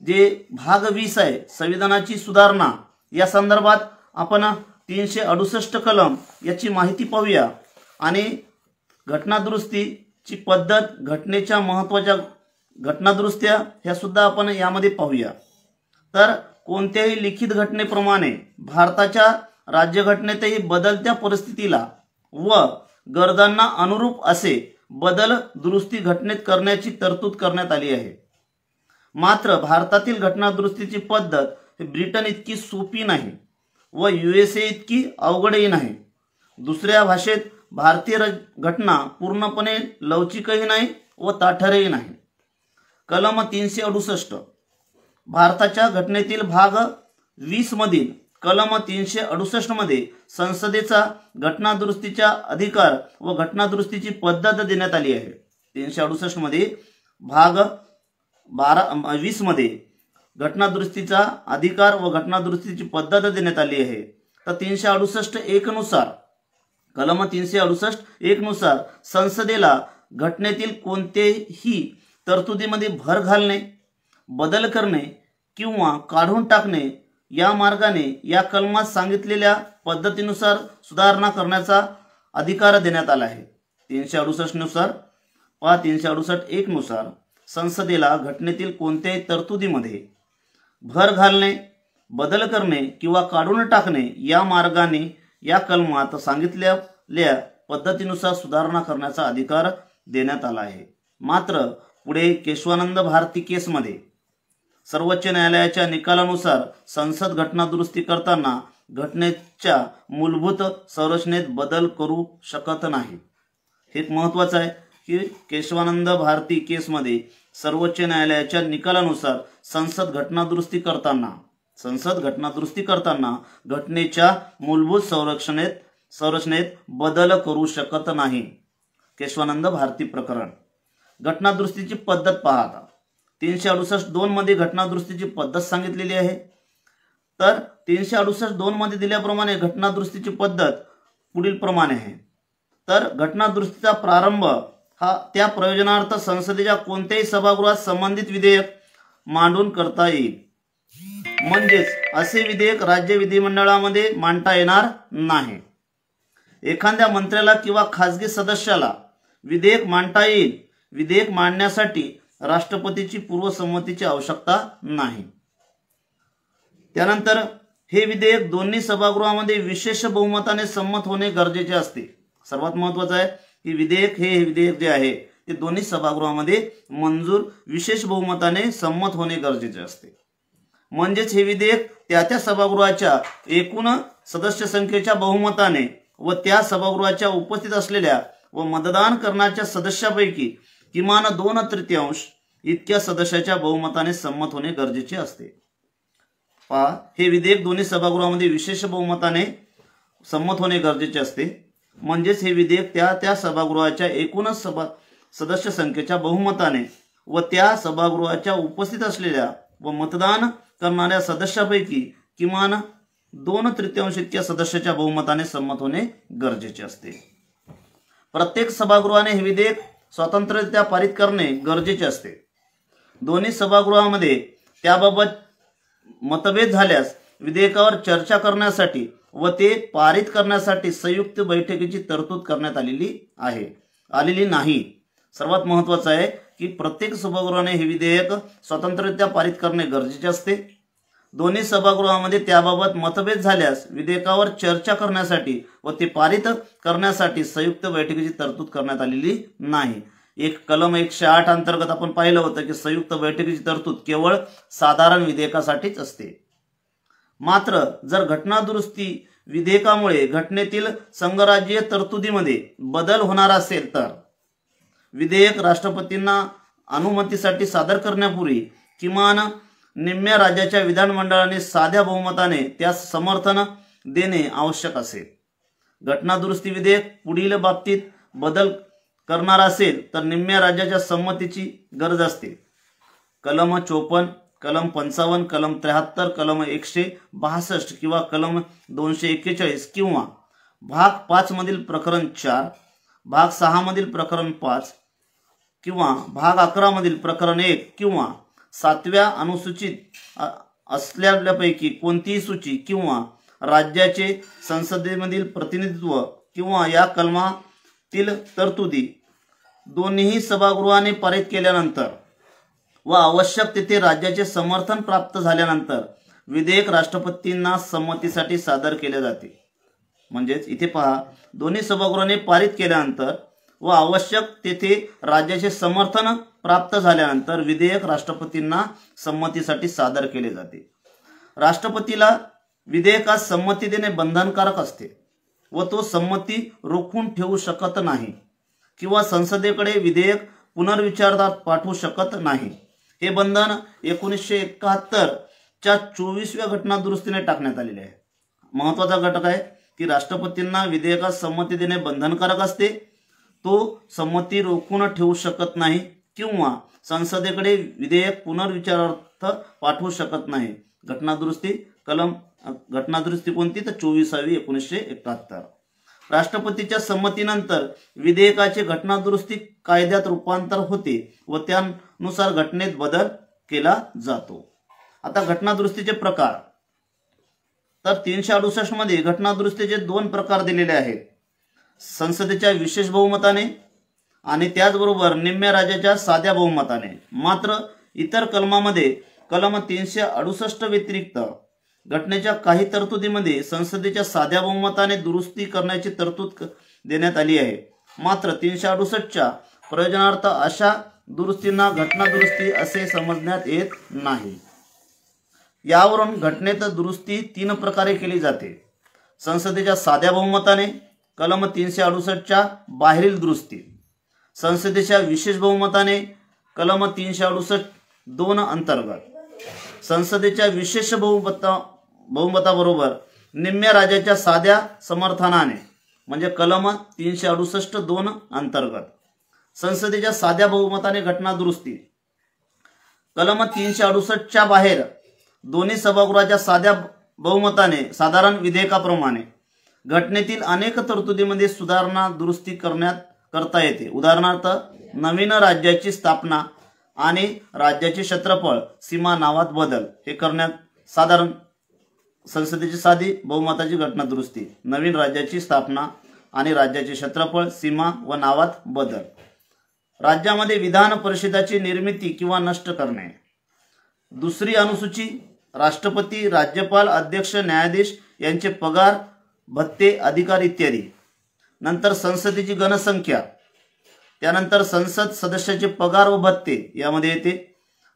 जे भाग 20 आहे संविधानाची सुधारणा या संदर्भात आपण 368 कलम याची माहिती पाहूया आणि घटना दुरुस्तीची पद्धत घटनेच्या महत्त्वाच्या घटना दुरुस्त्या ह्या सुद्धा आपण यामध्ये पाहूया. तर कोणत्याही लिखित घटनेप्रमाणे भारताच्या राज्यघटनेतही बदलत्या परिस्थितीला व गरजांना अनुरूप असे बदल दुरुस्ती घटनेत करण्याची तरतूद करण्यात आली आहे. मात्र भारतातील घटना दुरुस्तीची पद्धत ब्रिटन इतकी सोपी नाही व USA इतकी अवघडही नाही. दुसऱ्या भाषेत भारतीय घटना पूर्णपणे लवचिकही नाही व ताठरही नाही. कलम 368 भारताच्या घटनेतील भाग 20 मधील कलम 368 मध्ये संसदेचा घटना दुरुस्तीचा अधिकार व घटना दुरुस्तीची पद्धत देण्यात आली आहे. 368 मध्ये भाग 20 मध्ये घटना दुरुस्तीचा अधिकार व घटना दुरुस्तीची पद्धत देण्यात आली आहे. तर 368(1) नुसार कलम 368(1) नुसार संसदेला घटनेतील कोणतेही तरतुदीमध्ये भर घालणे, बदल करणे किंवा काढून टाकणे या मार्गाने या कलमात सांगितलेल्या पद्धतीनुसार सुधारणा करण्याचा अधिकार देण्यात आला आहे. 368 नुसार 368(1) नुसार संसदेला घटनेतील कोणत्याही तरतुदीमध्ये भर घालणे, बदल करणे किंवा काढून टाकणे या मार्गाने या कलमात सांगितलेल्या पद्धतीनुसार सुधारणा करण्याचा अधिकार देण्यात आला आहे. मात्र पुढे केशवानंद भारती केसमध्ये सर्वोच्च न्यायालयाच्या निकालानुसार संसद घटना दुरुस्ती करताना घटनेच्या मूलभूत संरचनेत बदल करू शकत नाही. हे महत्त्वाचं आहे की केशवानंद भारती केसमध्ये सर्वोच्च न्यायालयाच्या निकालानुसार संसद घटना दुरुस्ती करताना घटनेच्या मूलभूत संरचनेत बदल करू शकत नाही. केशवानंद भारती प्रकरण. घटना दुरुस्तीची पद्धत पाहता 368(2) मध्ये घटना दुरुस्तीची पद्धत सांगितलेली आहे. तर 368(2) मध्ये दिल्याप्रमाणे घटना दुरुस्तीची पद्धत पुढील प्रमाणे आहे. तर घटना दुरुस्तीचा प्रारंभ हा त्या प्रयोजनार्थ संसदेच्या कोणत्याही सभागृहात संबंधित विधेयक मांडून करता येईल. म्हणजेच असे विधेयक राज्य विधिमंडळामध्ये मांडता येणार नाही. एखाद्या मंत्र्याला किंवा खासगी सदस्याला विधेयक मांडता येईल. विधेयक मांडण्यासाठी राष्ट्रपतीची पूर्वसंमतीची आवश्यकता नाही. त्यानंतर हे विधेयक दोन्ही सभागृहामध्ये विशेष बहुमताने संमत होणे गरजेचे असते. सर्वात महत्त्वाचं आहे की हे विधेयक जे आहे ते दोन्ही सभागृहामध्ये मंजूर विशेष बहुमताने संमत होणे गरजेचे असते. म्हणजेच हे विधेयक त्या सभागृहाच्या एकूण सदस्य संख्येच्या बहुमताने व त्या सभागृहाच्या उपस्थित असलेल्या व मतदान करण्याच्या सदस्यापैकी किमान 2/3 इतक्या सदस्याच्या बहुमताने संमत होणे गरजेचे असते. हे विधेयक दोन्ही सभागृहामध्ये विशेष बहुमताने संमत होणे गरजेचे असते. म्हणजेच हे विधेयक त्या सभागृहाच्या एकूण सदस्य संख्येच्या बहुमताने व त्या सभागृहाच्या उपस्थित असलेल्या व मतदान करणाऱ्या सदस्यापैकी किमान 2/3 इतक्या सदस्याच्या बहुमताने संमत होणे गरजेचे असते. प्रत्येक सभागृहाने हे विधेयक स्वतंत्ररित्या पारित करणे गरजेचे असते. दोन्ही सभागृहामध्ये त्याबाबत मतभेद झाल्यास विधेयकावर चर्चा करण्यासाठी व ते पारित करण्यासाठी संयुक्त बैठकीची तरतूद करण्यात आलेली नाही. सर्वात महत्त्वाचं आहे की प्रत्येक सभागृहाने हे विधेयक स्वतंत्ररित्या पारित करणे गरजेचे असते. दोन्ही सभागृहामध्ये त्याबाबत मतभेद झाल्यास विधेयकावर चर्चा करण्यासाठी व ते पारित करण्यासाठी संयुक्त बैठकीची तरतूद करण्यात आलेली नाही. कलम 108 अंतर्गत आपण पाहिलं होतं की संयुक्त बैठकीची तरतूद केवळ साधारण विधेयकासाठीच असते. मात्र जर घटना दुरुस्ती विधेयकामुळे घटनेतील संघराज्यीय तरतुदीमध्ये बदल होणार असेल तर विधेयक राष्ट्रपतींना अनुमतीसाठी सादर करण्यापूर्वी किमान निम्म्या राज्याच्या विधानमंडळाने साध्या बहुमताने त्यास समर्थन देणे आवश्यक असेल. घटना दुरुस्ती विधेयक पुढील बाबतीत बदल करणार असेल तर निम्म्या राज्याच्या संमतीची गरज असते. कलम 54, कलम 55, कलम 73, कलम 162 किंवा कलम 241 किंवा भाग 5 मधील प्रकरण 4, भाग 6 मधील प्रकरण 5 किंवा भाग 11 मधील प्रकरण 1 किंवा 7व्या अनुसूचित असलेल्यापैकी कोणतीही सूची किंवा राज्याचे संसदेमधील प्रतिनिधित्व किंवा या कलमातील तरतुदी दोन्ही सभागृहाने पारित केल्यानंतर व आवश्यक तेथे राज्याचे समर्थन प्राप्त झाल्यानंतर विधेयक राष्ट्रपतींना संमतीसाठी सादर केले जाते. म्हणजेच इथे पहा, दोन्ही सभागृहाने पारित केल्यानंतर व आवश्यक तेथे राज्याचे समर्थन प्राप्त झाल्यानंतर विधेयक राष्ट्रपतींना संमतीसाठी सादर केले जाते. राष्ट्रपतीला विधेयकास संमती देणे बंधनकारक असते व तो संमती रोखून ठेवू शकत नाही किंवा संसदेकडे विधेयक पुनर्विचारात पाठवू शकत नाही. हे बंधन 1971 च्या 24व्या घटना दुरुस्तीने टाकण्यात आलेले आहे. महत्त्वाचा घटक आहे की राष्ट्रपतींना विधेयकास संमती देणे बंधनकारक असते, तो संमती रोखून ठेवू शकत नाही किंवा संसदेकडे विधेयक पुनर्विचारार्थ पाठवू शकत नाही. घटनादुरुस्ती कोणती तर 24वी 1971. राष्ट्रपतीच्या संमतीनंतर विधेयकाचे घटनादुरुस्ती कायद्यात रूपांतर होते व त्यानुसार घटनेत बदल केला जातो. आता घटनादुरुस्तीचे प्रकार, तर 368 मध्ये घटनादुरुस्तीचे 2 प्रकार दिलेले आहेत. संसदेच्या विशेष बहुमताने आणि त्याचबरोबर निम्म्या राज्याच्या साध्या बहुमताने. मात्र इतर कलमामध्ये कलम 368 व्यतिरिक्त घटनेच्या काही तरतुदीमध्ये संसदेच्या साध्या बहुमताने दुरुस्ती करण्याची तरतूद देण्यात आली आहे. मात्र 368च्या प्रयोजनार्थ अशा दुरुस्तींना घटना दुरुस्ती असे समजण्यात येत नाही. यावरून घटनेत दुरुस्ती 3 प्रकारे केली जाते. संसदेच्या साध्या बहुमताने, कलम 368च्या बाहेरील दुरुस्ती. संसदेच्या विशेष बहुमताने, कलम 368(2) अंतर्गत. संसदेच्या विशेष बहुमताबरोबर निम्म्या राज्याच्या साध्या समर्थनाने म्हणजे कलम 368(2) अंतर्गत. संसदेच्या साध्या बहुमताने घटना दुरुस्ती. कलम 368च्या बाहेर दोन्ही सभागृहाच्या साध्या बहुमताने साधारण विधेयकाप्रमाणे घटनेतील अनेक तरतुदीमध्ये सुधारणा दुरुस्ती करता येते. उदाहरणार्थ, नवीन राज्याची स्थापना आणि राज्याचे क्षेत्रफळ सीमा नावात बदल हे करण्यात साधारण संसदेची साधी बहुमताची घटना दुरुस्ती. नवीन राज्याची स्थापना आणि राज्याचे क्षेत्रफळ सीमा व नावात बदल. राज्यामध्ये विधान परिषदाची निर्मिती किंवा नष्ट करणे. 2री अनुसूची, राष्ट्रपती, राज्यपाल, अध्यक्ष, न्यायाधीश यांचे पगार, भत्ते, अधिकार इत्यादी. नंतर संसदेची गणसंख्या. त्यानंतर संसद सदस्याचे पगार व भत्ते यामध्ये येते.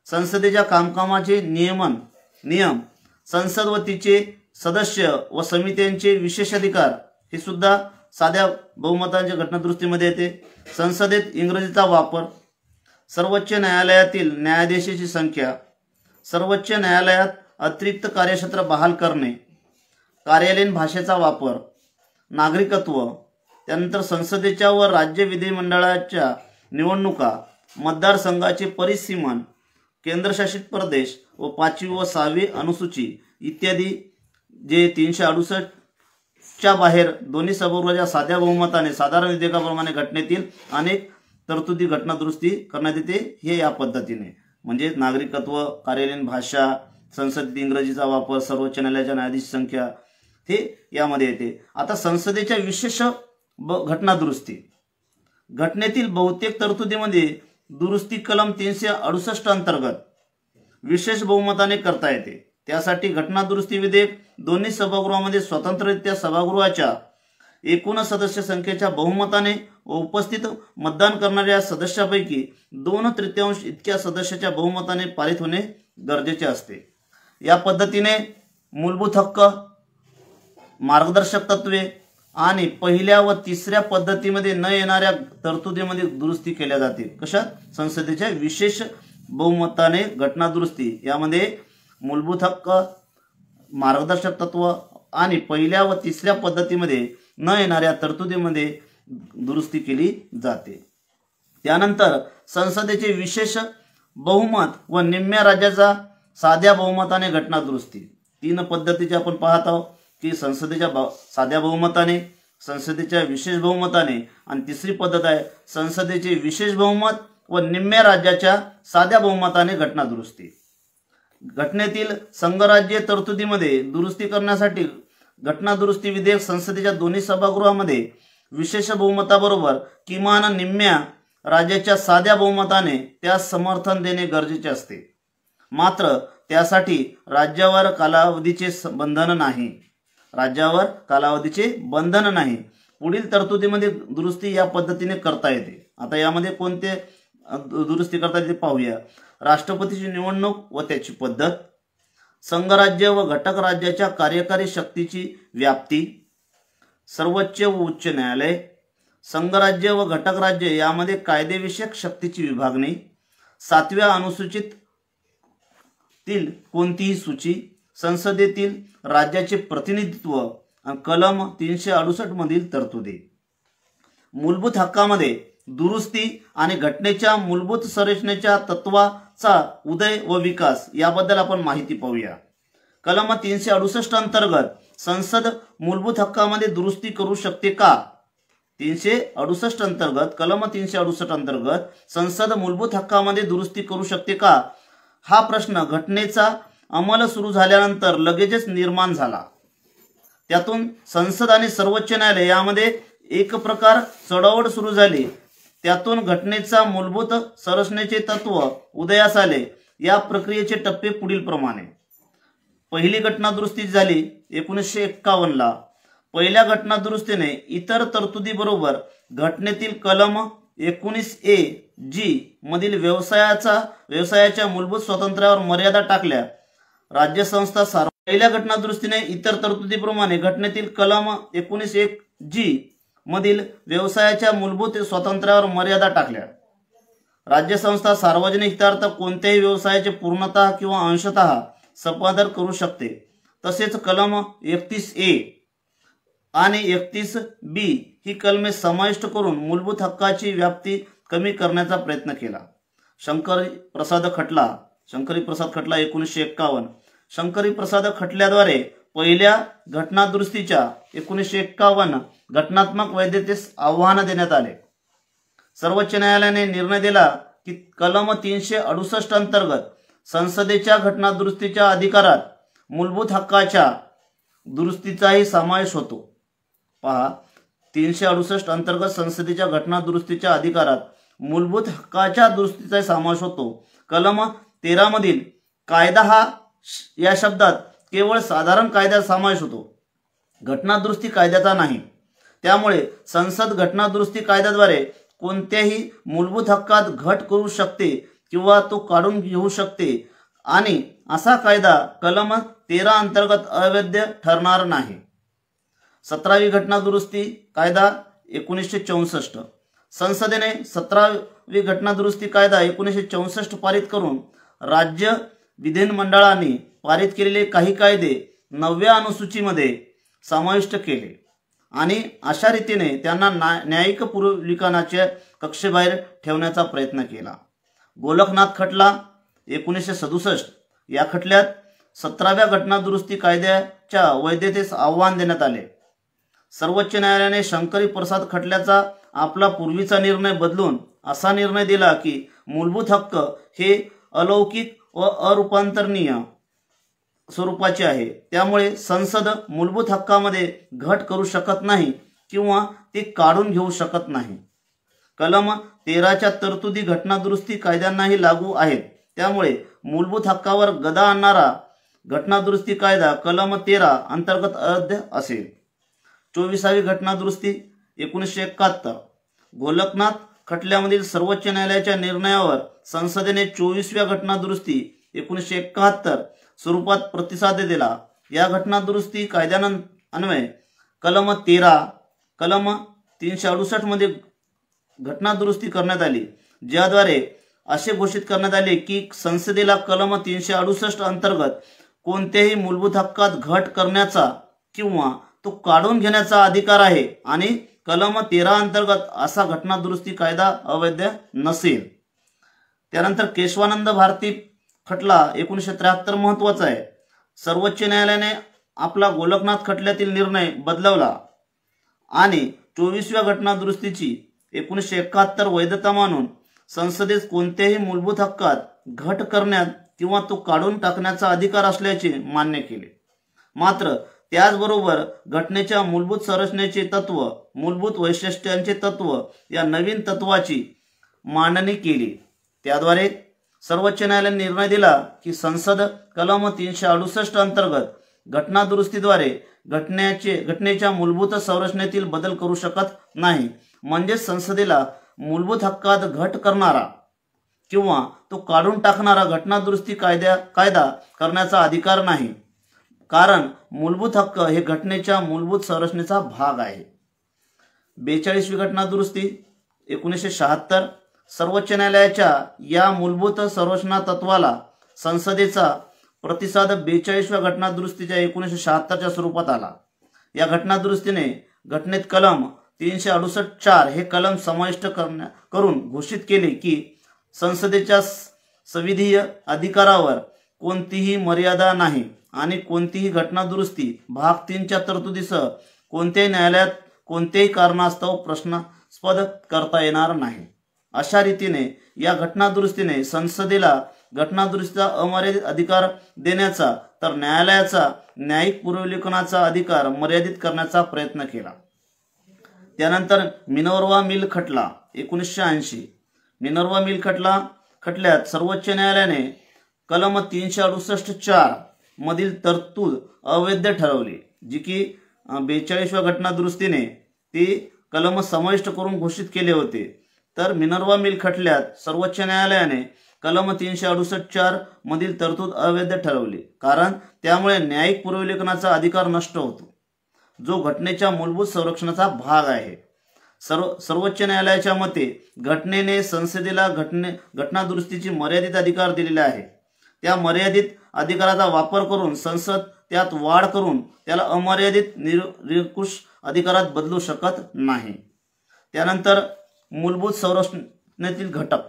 संसदेच्या कामकामाचे नियम, संसद व तिचे सदस्य व समित्यांचे विशेषाधिकार हे सुद्धा साध्या बहुमतांच्या घटनादुरुस्तीमध्ये येते. संसदेत इंग्रजीचा वापर, सर्वोच्च न्यायालयातील न्यायाधीशाची संख्या, सर्वोच्च न्यायालयात अतिरिक्त कार्यक्षेत्र बहाल करणे, कार्यालयीन भाषेचा वापर, नागरिकत्व. त्यानंतर संसदेच्या व राज्य विधिमंडळाच्या निवडणुका, मतदारसंघाचे परिसीमन, केंद्रशासित प्रदेश व 5वी व 6वी अनुसूची इत्यादी जे 368च्या बाहेर दोन्ही सभागृहाच्या साध्या बहुमताने साधारण विधेयकाप्रमाणे घटनेतील अनेक तरतुदी घटना दुरुस्ती करण्यात येते. हे या पद्धतीने म्हणजे नागरिकत्व, कार्यालयीन भाषा, संसदेत इंग्रजीचा वापर, सर्वोच्च न्यायालयाच्या न्यायाधीश संख्या हे यामध्ये येते. आता संसदेच्या विशेष घटना दुरुस्ती. घटनेतील बहुतेक तरतुदीमध्ये दुरुस्ती कलम 368 अंतर्गत विशेष बहुमताने करता येते. त्यासाठी घटना दुरुस्ती विधेयक दोन्ही सभागृहामध्ये स्वतंत्ररित्या सभागृहाच्या एकूण सदस्य संख्येच्या बहुमताने व उपस्थित मतदान करणाऱ्या सदस्यापैकी 2/3 इतक्या सदस्याच्या बहुमताने पारित होणे गरजेचे असते. या पद्धतीने मूलभूत हक्क, मार्गदर्शक तत्वे आणि पहिल्या व तिसऱ्या पद्धतीमध्ये न येणाऱ्या तरतुदीमध्ये दुरुस्ती केल्या जाते. कशात? संसदेच्या विशेष बहुमताने घटना दुरुस्ती यामध्ये मूलभूत हक्क, मार्गदर्शक तत्व आणि पहिल्या व तिसऱ्या पद्धतीमध्ये न येणाऱ्या तरतुदीमध्ये दुरुस्ती केली जाते. त्यानंतर संसदेचे विशेष बहुमत व निम्म्या राज्याचा साध्या बहुमताने घटना दुरुस्ती. 3 पद्धतीचे आपण पाहत आहोत की संसदेच्या साध्या बहुमताने, संसदेच्या विशेष बहुमताने आणि तिसरी पद्धत आहे संसदेचे विशेष बहुमत व निम्म्या राज्याच्या साध्या बहुमताने घटना दुरुस्ती. घटनेतील संघराज्य तरतुदीमध्ये दुरुस्ती करण्यासाठी घटना दुरुस्ती विधेयक संसदेच्या दोन्ही सभागृहामध्ये विशेष बहुमताबरोबर किमान निम्म्या राज्याच्या साध्या बहुमताने त्यास समर्थन देणे गरजेचे असते. मात्र त्यासाठी राज्यावर कालावधीचे बंधन नाही. राज्यावर कालावधीचे बंधन नाही. पुढील तरतुदीमध्ये दुरुस्ती या पद्धतीने करता येते. आता यामध्ये कोणते दुरुस्ती करता येते पाहूया. राष्ट्रपतीची निवडणूक व त्याची पद्धत, संघराज्य व घटक राज्याच्या कार्यकारी शक्तीची व्याप्ती, सर्वोच्च व उच्च न्यायालय, संघराज्य व घटक राज्य यामध्ये कायदेविषयक शक्तीची विभागणी, 7व्या अनुसूचितील कोणतीही सूची, संसदेतील राज्याचे प्रतिनिधित्व आणि कलम 368 मधील तरतुदी. मूलभूत हक्कामध्ये दुरुस्ती आणि घटनेच्या मूलभूत संरचनेच्या तत्वाचा उदय व विकास याबद्दल आपण माहिती पाहूया. कलम 368 अंतर्गत संसद मूलभूत हक्कामध्ये दुरुस्ती करू शकते का? 368 अंतर्गत कलम 368 अंतर्गत संसद मूलभूत हक्कामध्ये दुरुस्ती करू शकते का? हा प्रश्न घटनेचा अंमल सुरू झाल्यानंतर लगेचच निर्माण झाला. त्यातून संसद आणि सर्वोच्च न्यायालय यामध्ये एक प्रकार चढाओढ सुरू झाली. त्यातून घटनेचा मूलभूत संरचनेचे तत्व उदयास आले. या प्रक्रियेचे टप्पे पुढील प्रमाणे. पहिली घटना दुरुस्ती झाली 1951ला. पहिल्या घटना दुरुस्तीने इतर तरतुदी बरोबर घटनेतील कलम 19A G मधील व्यवसायाच्या मूलभूत स्वातंत्र्यावर मर्यादा टाकल्या. राज्यसंस्था पहिल्या घटना दुरुस्तीने इतर तरतुदीप्रमाणे घटनेतील कलम 19A G मधील व्यवसायाच्या मूलभूत स्वातंत्र्यावर मर्यादा टाकल्या. राज्यसंस्था सार्वजनिक हितार्थ कोणत्याही व्यवसायाचे पूर्णतः किंवा अंशतः संपादन करू शकते. तसेच कलम 31A आणि 31B ही कलमे समाविष्ट करून मूलभूत हक्काची व्याप्ती कमी करण्याचा प्रयत्न केला. शंकरी प्रसाद खटला 1951. शंकरी प्रसाद खटल्याद्वारे पहिल्या घटना दुरुस्तीच्या 1951 घटनात्मक वैधतेस आव्हान देण्यात आले. सर्वोच्च न्यायालयाने निर्णय दिला की कलम 368 अंतर्गत संसदेच्या घटना दुरुस्तीच्या अधिकारात मूलभूत हक्काच्या दुरुस्तीचाही समावेश होतो. पहा, 368 अंतर्गत संसदेच्या घटना दुरुस्तीच्या अधिकारात मूलभूत हक्काच्या दुरुस्तीचा समावेश होतो. कलम 13 मधील कायदा हा या शब्दात केवळ साधारण कायद्याचा समावेश होतो, घटना दुरुस्ती कायद्याचा नाही. त्यामुळे संसद घटना दुरुस्ती कायद्याद्वारे कोणत्याही मूलभूत हक्कात घट करू शकते किंवा तो काढून घेऊ शकते आणि असा कायदा कलम 13 अंतर्गत अवैध ठरणार नाही. 17वी घटना दुरुस्ती कायदा 1964. संसदेने 17वी घटना दुरुस्ती कायदा 1964 पारित करून राज्य विधिमंडळाने पारित केलेले काही कायदे 9व्या अनुसूचीमध्ये समाविष्ट केले आणि अशा रीतीने त्यांना न्यायिक पूर्वलिखाणाच्या कक्षेबाहेर ठेवण्याचा प्रयत्न केला. गोलकनाथ खटला 1967. या खटल्यात 17व्या घटना दुरुस्ती कायद्याच्या वैधतेस आव्हान देण्यात आले. सर्वोच्च न्यायालयाने शंकरी प्रसाद खटल्याचा आपला पूर्वीचा निर्णय बदलून असा निर्णय दिला की मूलभूत हक्क हे अलौकिक व अरूपांतरणीय स्वरूपाचे आहे. त्यामुळे संसद मूलभूत हक्कामध्ये घट करू शकत नाही किंवा ते काढून घेऊ शकत नाही. कलम 13च्या तरतुदी घटना दुरुस्ती कायद्यांनाही लागू आहेत. त्यामुळे मूलभूत हक्कावर गदा आणणारा घटना दुरुस्ती कायदा कलम 13 अंतर्गत अवैध असेल. 24वी घटना दुरुस्ती 1971. गोलकनाथ खटल्यामधील सर्वोच्च न्यायालयाच्या निर्णयावर संसदेने 24व्या घटना दुरुस्ती 1971 स्वरूपात प्रतिसाद दिला. या घटना दुरुस्ती कायद्यान्वये कलम 13 कलम 368 मध्ये घटना दुरुस्ती करण्यात आली, ज्याद्वारे असे घोषित करण्यात आले की संसदेला कलम 368 अंतर्गत कोणत्याही मूलभूत हक्कात घट करण्याचा किंवा तो काढून घेण्याचा अधिकार आहे आणि कलम 13 अंतर्गत असा घटना दुरुस्ती कायदा अवैध नसेल. त्यानंतर केशवानंद भारती खटला 1973 महत्त्वाचा आहे. सर्वोच्च न्यायालयाने आपला गोलकनाथ खटल्यातील निर्णय बदलवला आणि 24व्या घटना दुरुस्तीची 1971 वैधता मानून संसदेस कोणत्याही मूलभूत हक्कात घट करण्यात किंवा तो काढून टाकण्याचा अधिकार असल्याचे मान्य केले. मात्र त्याचबरोबर घटनेच्या मूलभूत संरचनेचे तत्व, मूलभूत वैशिष्ट्यांचे तत्व या नवीन तत्वाची मांडणी केली. त्याद्वारे सर्वोच्च न्यायालयाने निर्णय दिला की संसद कलम 368 अंतर्गत घटना दुरुस्तीद्वारे घटनेच्या मूलभूत संरचनेतील बदल करू शकत नाही. म्हणजेच संसदेला मूलभूत हक्कात घट करणारा किंवा तो काढून टाकणारा घटना दुरुस्ती कायदा करण्याचा अधिकार नाही, कारण मूलभूत हक्क हे घटनेच्या मूलभूत संरचनेचा भाग आहे. 42वी घटना दुरुस्ती 1976. सर्वोच्च न्यायालयाच्या या मूलभूत संरचना तत्वाला संसदेचा प्रतिसाद 42व्या घटना दुरुस्तीच्या 1976च्या स्वरूपात आला. या घटना दुरुस्तीने घटनेत कलम 368(4) हे कलम समाविष्ट करून घोषित केले की संसदेच्या संविधीय अधिकारावर कोणतीही मर्यादा नाही आणि कोणतीही घटना दुरुस्ती भाग 3च्या तरतुदीसह कोणत्याही न्यायालयात कोणत्याही कारणास्तव प्रश्नास्पद करता येणार नाही. अशा रीतीने या घटना दुरुस्तीने संसदेला घटना दुरुस्तीचा अमर्यादित अधिकार देण्याचा तर न्यायालयाचा न्यायिक पुनर्विलोकनाचा अधिकार मर्यादित करण्याचा प्रयत्न केला. त्यानंतर मिनर्वा मिल खटला 1980. मिनर्वा मिल खटल्यात सर्वोच्च न्यायालयाने कलम 368(4) मधील तरतूद अवैध ठरवली, जी की 42व्या घटना दुरुस्तीने ती कलम समाविष्ट करून घोषित केले होते. तर मिनर्वा मिल खटल्यात सर्वोच्च न्यायालयाने कलम 368(4) मधील तरतूद अवैध ठरवली, कारण त्यामुळे न्यायिक पुनर्विलोकनाचा अधिकार नष्ट होतो, जो घटनेच्या मूलभूत संरक्षणाचा भाग आहे. सर्वोच्च न्यायालयाच्या मते घटनेने संसदेला घटना दुरुस्तीची मर्यादित अधिकार दिलेले आहे. त्या मर्यादित अधिकाराचा वापर करून संसद त्यात वाढ करून त्याला अमर्यादित निरंकुश अधिकारात बदलू शकत नाही. त्यानंतर मूलभूत संरचनेतील घटक.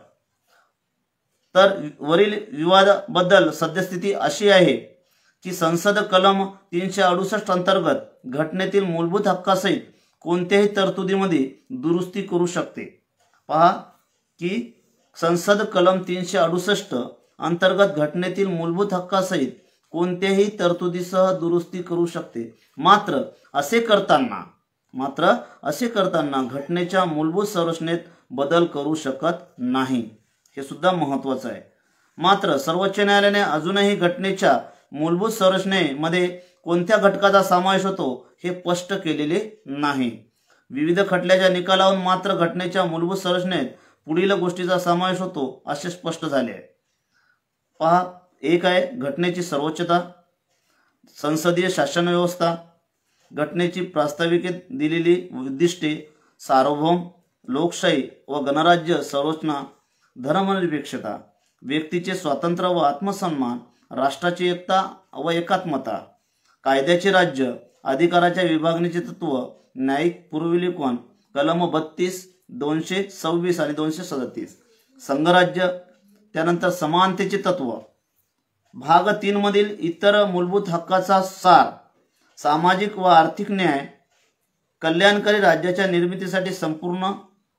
तर वरील विवादाबद्दल सद्यस्थिती अशी आहे की संसद कलम 368 अंतर्गत घटनेतील मूलभूत हक्कासहित कोणत्याही तरतुदीमध्ये दुरुस्ती करू शकते. पहा की संसद कलम 368 अंतर्गत घटनेतील मूलभूत हक्कासहित कोणत्याही तरतुदीसह दुरुस्ती करू शकते. मात्र असे करताना घटनेच्या मूलभूत संरचनेत बदल करू शकत नाही. हे सुद्धा महत्त्वाचं आहे. मात्र सर्वोच्च न्यायालयाने अजूनही घटनेच्या मूलभूत संरचनेमध्ये कोणत्या घटकाचा समावेश होतो हे स्पष्ट केलेले नाही. विविध खटल्याच्या निकालावरून मात्र घटनेच्या मूलभूत संरचनेत पुढील गोष्टीचा समावेश होतो असे स्पष्ट झाले आहे. पहा, एक आहे घटनेची सर्वोच्चता, संसदीय शासन व्यवस्था, घटनेची प्रास्ताविकेत दिलेली उद्दिष्टे, सार्वभौम लोकशाही व गणराज्य संरचना, धर्मनिरपेक्षता, व्यक्तीचे स्वातंत्र्य व आत्मसन्मान, राष्ट्राची एकता व एकात्मता, कायद्याचे राज्य, अधिकाराच्या विभागणीचे तत्व, न्यायिक पुनर्विलोकन, कलम 32, 226 आणि 237, संघराज्य, त्यानंतर समानतेचे तत्व, भाग 3 मधील इतर मूलभूत हक्काचा सार, सामाजिक व आर्थिक न्याय, कल्याणकारी राज्याच्या निर्मितीसाठी संपूर्ण,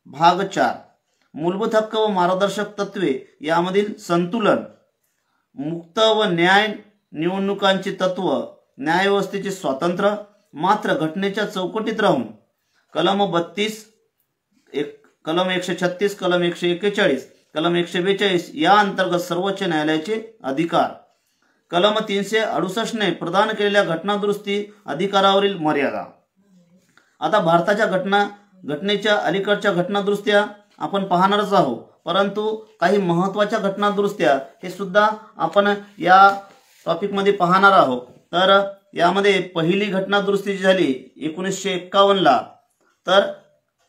भाग 4 मूलभूत हक्क व मार्गदर्शक तत्वे यामधील संतुलन, मुक्त व न्याय निवडणुकांचे तत्व, न्यायव्यवस्थेचे स्वातंत्र्य मात्र घटनेच्या चौकटीत राहून, कलम 32, कलम 136, कलम 141, कलम 142 या अंतर्गत सर्वोच्च न्यायालयाचे अधिकार, कलम 368 ने प्रदान केलेल्या घटना दुरुस्ती अधिकारावरील मर्यादा. आता भारताच्या घटनेच्या अलीकडच्या घटना दुरुस्त्या आपण पाहणारच आहोत, परंतु काही महत्त्वाच्या घटना दुरुस्त्या हे सुद्धा आपण या टॉपिकमध्ये पाहणार आहोत. तर यामध्ये पहिली घटना दुरुस्ती झाली 1951ला. तर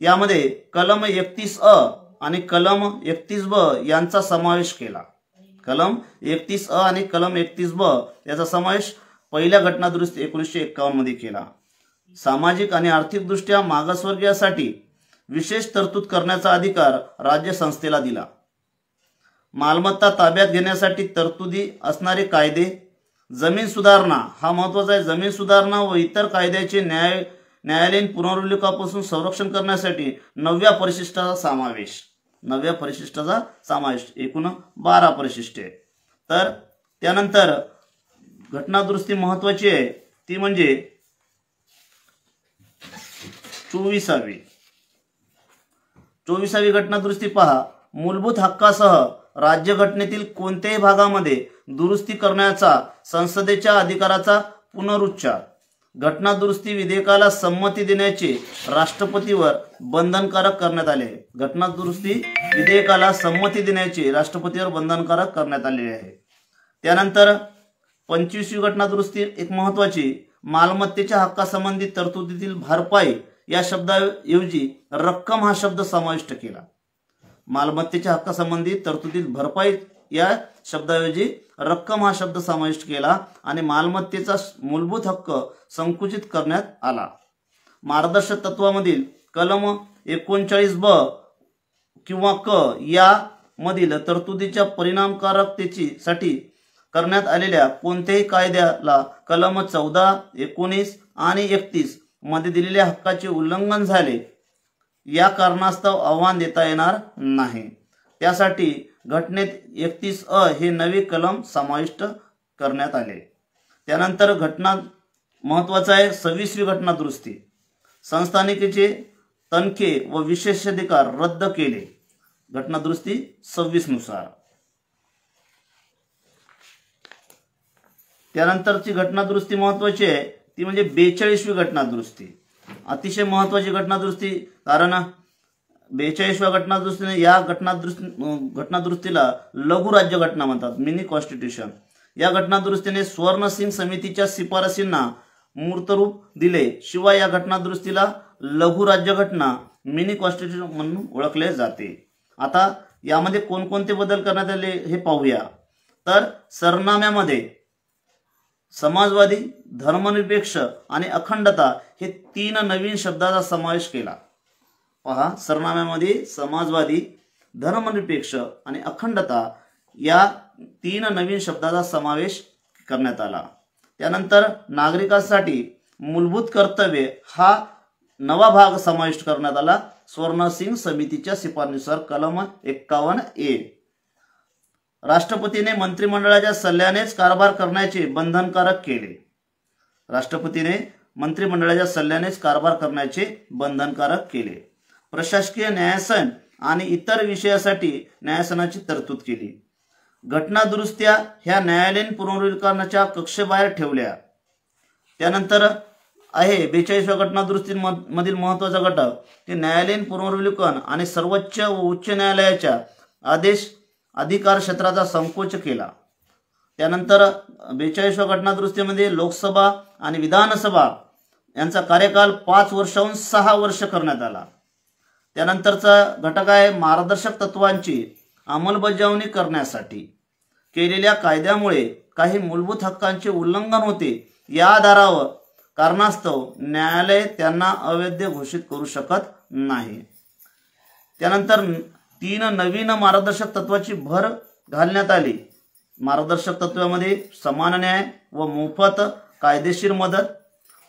यामध्ये कलम 31(अ) आणि कलम 31(ब) यांचा समावेश केला. कलम 31(अ) आणि कलम 31(ब) याचा समावेश पहिल्या घटना दुरुस्ती 1951 मध्ये केला. सामाजिक आणि आर्थिकदृष्ट्या मागासवर्गीयासाठी विशेष तरतूद करण्याचा अधिकार राज्य संस्थेला दिला. मालमत्ता ताब्यात घेण्यासाठी तरतुदी असणारे कायदे, जमीन सुधारणा हा महत्त्वाचा आहे, जमीन सुधारणा व इतर कायद्याचे न्यायालयीन पुनर्विलोकापासून संरक्षण करण्यासाठी 9व्या परिशिष्टाचा समावेश, एकूण 12 परिशिष्टे. तर त्यानंतर घटना दुरुस्ती महत्त्वाची आहे ती म्हणजे 24वी घटना दुरुस्ती. पहा, मूलभूत हक्कासह राज्यघटनेतील कोणत्याही भागामध्ये दुरुस्ती करण्याचा संसदेच्या अधिकाराचा पुनरुच्चार. घटना दुरुस्ती विधेयकाला संमती देण्याचे राष्ट्रपतीवर बंधनकारक करण्यात आले आहे. घटना दुरुस्ती विधेयकाला संमती देण्याचे राष्ट्रपतीवर बंधनकारक करण्यात आले आहे. त्यानंतर 25वी घटना दुरुस्ती एक महत्त्वाची, मालमत्तेच्या हक्कासंबंधी तरतुदीतील भरपाई या शब्दाऐवजी रक्कम हा शब्द समाविष्ट केला. मालमत्तेच्या हक्कासंबंधी तरतुदीत भरपाई या शब्दाऐवजी रक्कम हा शब्द समाविष्ट केला आणि मालमत्तेचा मूलभूत हक्क संकुचित करण्यात आला. मार्गदर्शक तत्वामधील कलम 39ब किंवा क या मधील तरतुदीच्या परिणामकारकतेसाठी करण्यात आलेल्या कोणत्याही कायद्याला कलम 14, 19 आणि 31 मध्ये दिलेल्या हक्काचे उल्लंघन झाले या कारणास्तव आव्हान देता येणार नाही. त्यासाठी घटनेत 31अ हे नवे कलम समाविष्ट करण्यात आले. त्यानंतर घटना महत्त्वाचा आहे 26वी घटना दुरुस्ती. संस्थानिकेचे तनखे व विशेषाधिकार रद्द केले. घटना दुरुस्ती 26 नुसार. त्यानंतरची घटना दुरुस्ती महत्त्वाची आहे ती म्हणजे 42वी घटना दुरुस्ती. अतिशय महत्त्वाची घटना दुरुस्ती, कारण 42व्या घटना दुरुस्तीने या घटना दुरुस्तीला लघु राज्य घटना म्हणतात, मिनी कॉन्स्टिट्यूशन. या घटना दुरुस्तीने स्वर्णसिंग समितीच्या शिफारसींना मूर्तरूप दिले. शिवाय या घटना दुरुस्तीला लघु राज्य घटना, मिनी कॉन्स्टिट्यूशन म्हणून ओळखले जाते. आता यामध्ये कोणकोणते बदल करण्यात आले हे पाहूया. तर सरनाम्यामध्ये समाजवादी, धर्मनिरपेक्ष आणि अखंडता हे 3 नवीन शब्दाचा समावेश केला. पहा, सरनाम्यामध्ये समाजवादी, धर्मनिरपेक्ष आणि अखंडता या 3 नवीन शब्दाचा समावेश करण्यात आला. त्यानंतर नागरिकांसाठी मूलभूत कर्तव्ये हा नवा भाग समाविष्ट करण्यात आला. स्वर्णसिंग समितीच्या शिफारसीनुसार कलम 51A. राष्ट्रपतीने मंत्रिमंडळाच्या सल्ल्यानेच कारभार करण्याचे बंधनकारक केले. राष्ट्रपतीने मंत्रिमंडळाच्या सल्ल्यानेच कारभार करण्याचे बंधनकारक केले. प्रशासकीय न्यायसन आणि इतर विषयासाठी न्यायसनाची तरतूद केली. घटना दुरुस्त्या ह्या न्यायालयीन पुनर्विचारणाच्या कक्षेबाहेर ठेवल्या. त्यानंतर आहे 42व्या घटना दुरुस्तीमधील महत्त्वाचा घटक ते न्यायालयीन पुनर्विलोकन आणि सर्वोच्च व उच्च न्यायालयाच्या अधिकार क्षेत्राचा संकोच केला. त्यानंतर 42व्या घटना दुरुस्तीमध्ये लोकसभा आणि विधानसभा यांचा कार्यकाल 5 वर्षाहून 6 वर्ष करण्यात आला. त्यानंतरचा घटक आहे मार्गदर्शक तत्वांची अंमलबजावणी करण्यासाठी केलेल्या कायद्यामुळे काही मूलभूत हक्कांचे उल्लंघन होते या आधारावर कारणास्तव न्यायालय त्यांना अवैध घोषित करू शकत नाही. त्यानंतर 3 नवीन मार्गदर्शक तत्वाची भर घालण्यात आली. मार्गदर्शक तत्वामध्ये समान न्याय व मोफत कायदेशीर मदत,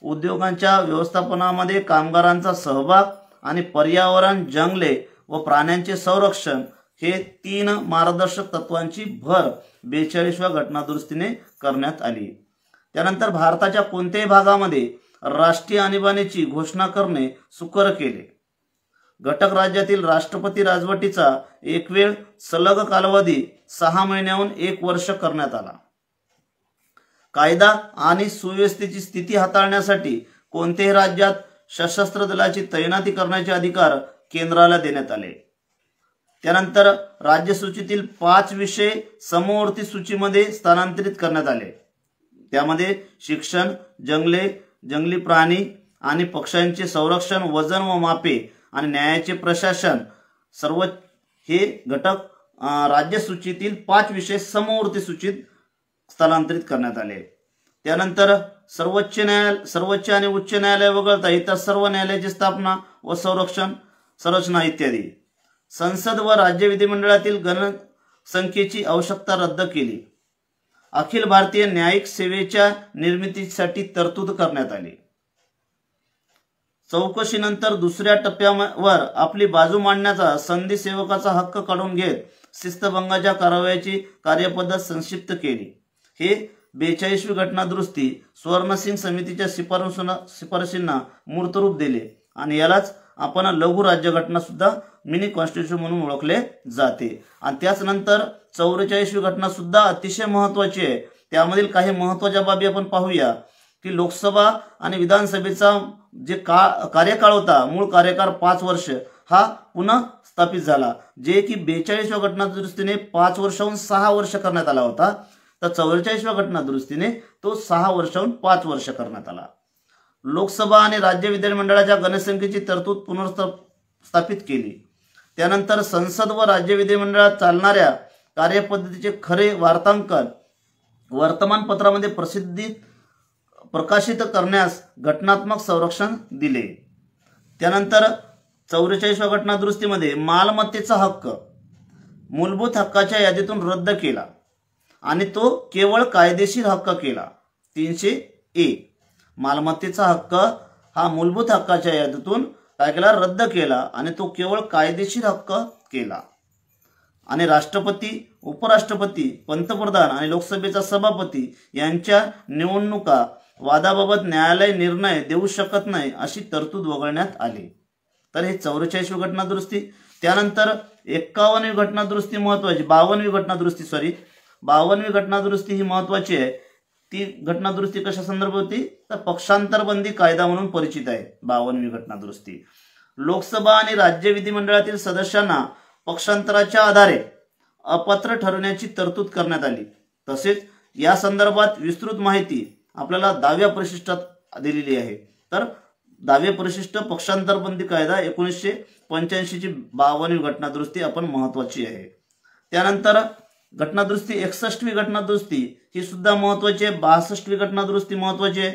उद्योगांच्या व्यवस्थापनामध्ये कामगारांचा सहभाग आणि पर्यावरण, जंगले व प्राण्यांचे संरक्षण हे 3 मार्गदर्शक तत्वांची भर 42व्या घटना दुरुस्तीने करण्यात आली. त्यानंतर भारताच्या कोणत्याही भागामध्ये राष्ट्रीय आणीबाणीची घोषणा करणे सुकर केले. घटक राज्यातील राष्ट्रपती राजवटीचा एक वेळ सलग कालावधी 6 महिन्याहून 1 वर्ष करण्यात आला. कायदा आणि सुव्यवस्थेची स्थिती हाताळण्यासाठी कोणत्याही राज्यात सशस्त्र दलाची तैनाती करण्याचे अधिकार केंद्राला देण्यात आले. त्यानंतर राज्यसूचीतील 5 विषय समवर्ती सूचीमध्ये स्थानांतरित करण्यात आले. त्यामध्ये शिक्षण, जंगले, जंगली प्राणी आणि पक्ष्यांचे संरक्षण, वजन व मापे आणि न्यायाचे प्रशासन सर्व हे घटक राज्यसूचीतील 5 विषय समवर्ती सूचीत स्थलांतरित करण्यात आले. त्यानंतर सर्वोच्च आणि उच्च न्यायालय वगळता इतर सर्व न्यायालयाची स्थापना व संरचना इत्यादी. संसद व राज्य विधिमंडळातील गणसंख्येची आवश्यकता रद्द केली. अखिल भारतीय न्यायिक सेवेच्या निर्मितीसाठी तरतूद करण्यात आली. चौकशीनंतर दुसऱ्या टप्प्यावर आपली बाजू मांडण्याचा संधी सेवकाचा हक्क काढून घेत शिस्तभंगाच्या कारवाईची कार्यपद्धत संक्षिप्त केली. हे 42वी घटना दुरुस्ती स्वर्णसिंग समितीच्या शिफारसींना मूर्तरूप दिले आणि यालाच आपण लघु राज्यघटना सुद्धा मिनी कॉन्स्टिट्यूशन म्हणून ओळखले जाते। आणि त्याच नंतर 44वी घटना सुद्धा अतिशय महत्त्वाची आहे। त्यामधील काही महत्त्वाच्या बाबी आपण पाहूया की लोकसभा आणि विधानसभेचा जे कार्यकाळ होता, मूळ कार्यकाळ 5 वर्ष, हा पुन्हा स्थापित झाला, जे की 42व्या घटना दुरुस्तीने 5 वर्षाहून 6 वर्ष करण्यात आला होता। तर 44व्या घटना दुरुस्तीने तो 6 वर्षाहून 5 वर्ष करण्यात आला। लोकसभा आणि राज्य विधिमंडळाच्या गणसंख्येची तरतूद पुनर्स्थापित केली। त्यानंतर संसद व राज्य विधिमंडळात चालणाऱ्या कार्यपद्धतीचे खरे वार्तांकन वर्तमानपत्रामध्ये प्रकाशित करण्यास घटनात्मक संरक्षण दिले। त्यानंतर 44व्या घटना दुरुस्तीमध्ये मालमत्तेचा हक्क मूलभूत हक्काच्या यादीतून रद्द केला आणि तो केवळ कायदेशीर हक्क केला। 300A मालमत्तेचा हक्क हा मूलभूत हक्काच्या यादीतून काय केला, रद्द केला आणि तो केवळ कायदेशीर हक्क केला। आणि राष्ट्रपती, उपराष्ट्रपती, पंतप्रधान आणि लोकसभेचा सभापती यांच्या निवडणुका वादाबाबत न्यायालय निर्णय देऊ शकत नाही अशी तरतूद वगळण्यात आली। तर हे 44वी घटना दुरुस्ती। त्यानंतर 51वी घटना दुरुस्ती महत्त्वाची, 52वी घटना दुरुस्ती ही महत्त्वाची आहे। ती घटना दुरुस्ती कशा संदर्भात होती, तर पक्षांतरबंदी कायदा म्हणून परिचित आहे 52वी घटना दुरुस्ती। लोकसभा आणि राज्य विधिमंडळातील सदस्यांना पक्षांतराच्या आधारे अपात्र ठरवण्याची तरतूद करण्यात आली। तसेच या संदर्भात विस्तृत माहिती आपल्याला 10व्या परिशिष्टात दिलेली आहे। तर 10वे परिशिष्ट पक्षांतरबंदी कायदा 1985 ची 52वी घटना दुरुस्ती आपण महत्त्वाची आहे। त्यानंतर घटना दुरुस्ती 61वी घटना दुरुस्ती ही सुद्धा महत्त्वाची आहे। 62वी घटना दुरुस्ती महत्त्वाची आहे।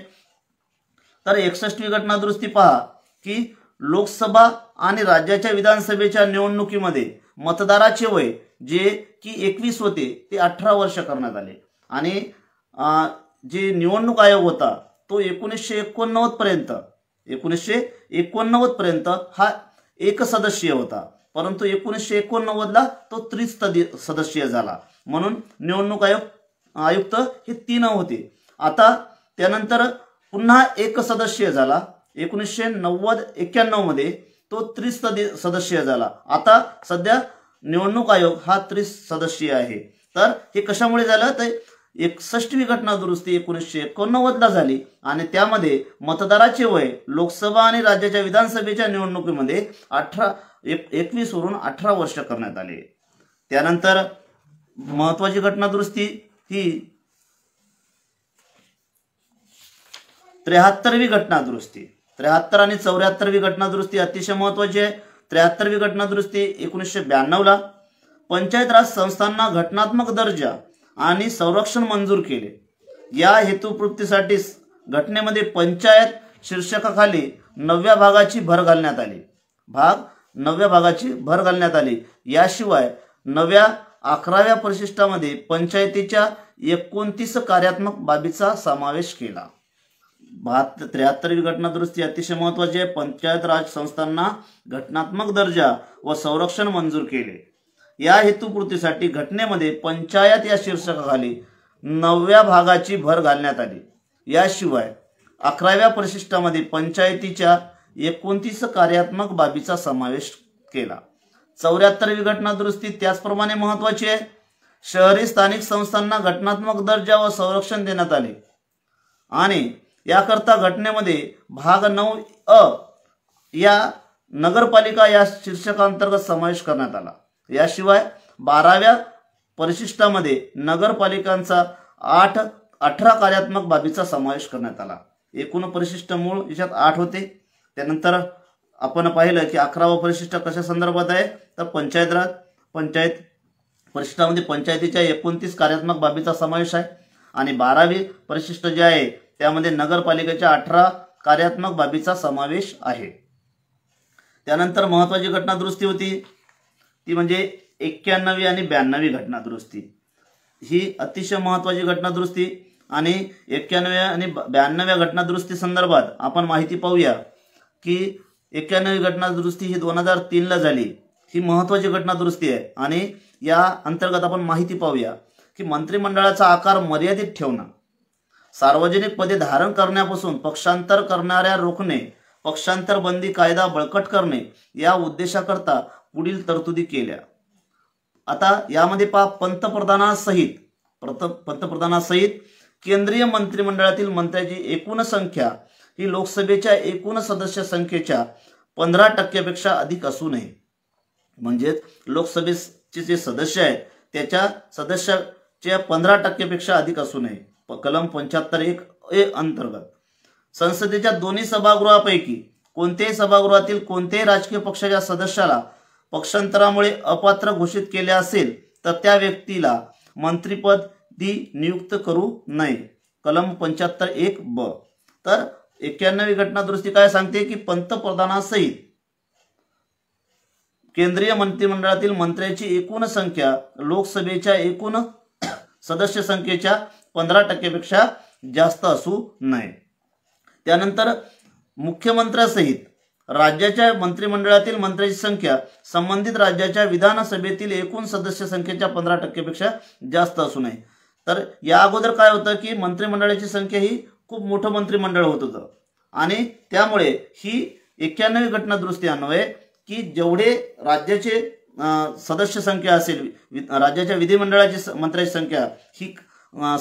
तर 61वी घटना दुरुस्ती पहा की लोकसभा आणि राज्याच्या विधानसभेच्या निवडणुकीमध्ये मतदाराचे वय जे की 21 होते ते 18 वर्ष करण्यात आले। आणि जे निवडणूक आयोग होता तो 1989 पर्यंत हा एक सदस्यीय होता, परंतु 1989ला तो त्रिसदस्यीय झाला, म्हणून निवडणूक आयुक्त हे 3 होते। आता त्यानंतर पुन्हा एक सदस्यीय झाला, 1991 मध्ये तो त्रिसदस्यीय झाला। आता सध्या निवडणूक आयोग हा त्रिसदस्यीय आहे। तर हे कशामुळे झालं, तर 61वी घटना दुरुस्ती 1989ला झाली आणि त्यामध्ये मतदाराचे वय लोकसभा आणि राज्याच्या विधानसभेच्या निवडणुकीमध्ये 21 वरून 18 वर्ष करण्यात आले। त्यानंतर महत्त्वाची घटना दुरुस्ती ही 73वी घटना दुरुस्ती। 73 आणि 74वी घटना दुरुस्ती अतिशय महत्त्वाची आहे। 73वी घटना दुरुस्ती 1992ला पंचायत राज संस्थांना घटनात्मक दर्जा आणि संरक्षण मंजूर केले। या हेतुपूर्तीसाठी घटनेमध्ये पंचायत शीर्षकाखाली 9व्या भागाची भर घालण्यात आली। याशिवाय नव्या 11व्या परिशिष्टामध्ये पंचायतीच्या 29 कार्यात्मक बाबीचा समावेश केला। 73वी घटना दुरुस्ती अतिशय महत्त्वाची आहे। पंचायत राज संस्थांना घटनात्मक दर्जा व संरक्षण मंजूर केले। या हेतुपूर्तीसाठी घटनेमध्ये पंचायत या शीर्षकाखाली 9व्या भागाची भर घालण्यात आली। याशिवाय 11व्या परिशिष्टामध्ये पंचायतीच्या 29 कार्यात्मक बाबीचा समावेश केला। 74वी घटना दुरुस्ती त्याचप्रमाणे महत्त्वाची आहे। शहरी स्थानिक संस्थांना घटनात्मक दर्जा व संरक्षण देण्यात आले आणि याकरता घटनेमध्ये भाग 9 या नगरपालिका या शीर्षकांतर्गत समावेश करण्यात आला। याशिवाय 12व्या परिशिष्टामध्ये नगरपालिकांचा 18 कार्यात्मक बाबीचा समावेश करण्यात आला। एकूण परिशिष्ट मूळ याच्यात 8 होते। त्यानंतर आपण पाहिलं की 11वा परिशिष्ट कशा संदर्भात आहे, तर पंचायत परिशिष्टामध्ये पंचायतीच्या 29 कार्यात्मक बाबीचा समावेश आहे आणि 12वी परिशिष्ट जे आहे त्यामध्ये नगरपालिकेच्या 18 कार्यात्मक बाबीचा समावेश आहे। त्यानंतर महत्त्वाची घटना दुरुस्ती होती ती म्हणजे 91 आणि 92वी घटना दुरुस्ती। ही अतिशय महत्त्वाची घटना दुरुस्ती आणि 91 आणि 92व्या घटना दुरुस्ती संदर्भात आपण माहिती पाहूया की 91वी घटना दुरुस्ती ही 2003ला झाली। ही महत्त्वाची घटना दुरुस्ती आहे आणि या अंतर्गत आपण माहिती पाहूया की मंत्रिमंडळाचा आकार मर्यादित ठेवणं, सार्वजनिक पदे धारण करण्यापासून पक्षांतर करणाऱ्या रोखणे पक्षांतर बंदी कायदा बळकट करणे या उद्देशाकरता पुढील तरतुदी केल्या. आता यामध्ये पंतप्रधानासहित केंद्रीय मंत्रिमंडळातील मंत्र्यांची एकूण संख्या ही लोकसभेच्या एकूण सदस्य संख्येच्या 15% अधिक असू नये. म्हणजेच लोकसभेचे जे सदस्य आहेत त्याच्या सदस्याच्या 15% अधिक असू नये. कलम 75(1) अंतर्गत संसदेच्या दोन्ही सभागृहापैकी कोणत्याही सभागृहातील कोणत्याही राजकीय पक्षाच्या सदस्याला पक्षांतरामुळे अपात्र घोषित केले असेल तर त्या व्यक्तीला मंत्रिपदी नियुक्त करू नये. कलम 75(1)(ब). तर 91वी घटना दुरुस्ती काय सांगते की पंतप्रधानासहित केंद्रीय मंत्रिमंडळातील मंत्र्यांची एकूण संख्या लोकसभेच्या एकूण सदस्य संख्येच्या 15% जास्त असू नये. त्यानंतर मुख्यमंत्र्यासहित राज्याच्या मंत्रिमंडळातील मंत्र्यांची संख्या संबंधित राज्याच्या विधानसभेतील एकूण सदस्य संख्येच्या 15% जास्त असू नये. तर या अगोदर काय होतं की मंत्रिमंडळाची संख्या ही खूप मोठं मंत्रिमंडळ होत होतं आणि त्यामुळे ही 91वी घटना दुरुस्ती अन्वये की जेवढे राज्याचे सदस्य संख्या असेल, राज्याच्या विधिमंडळाची मंत्र्यांची संख्या ही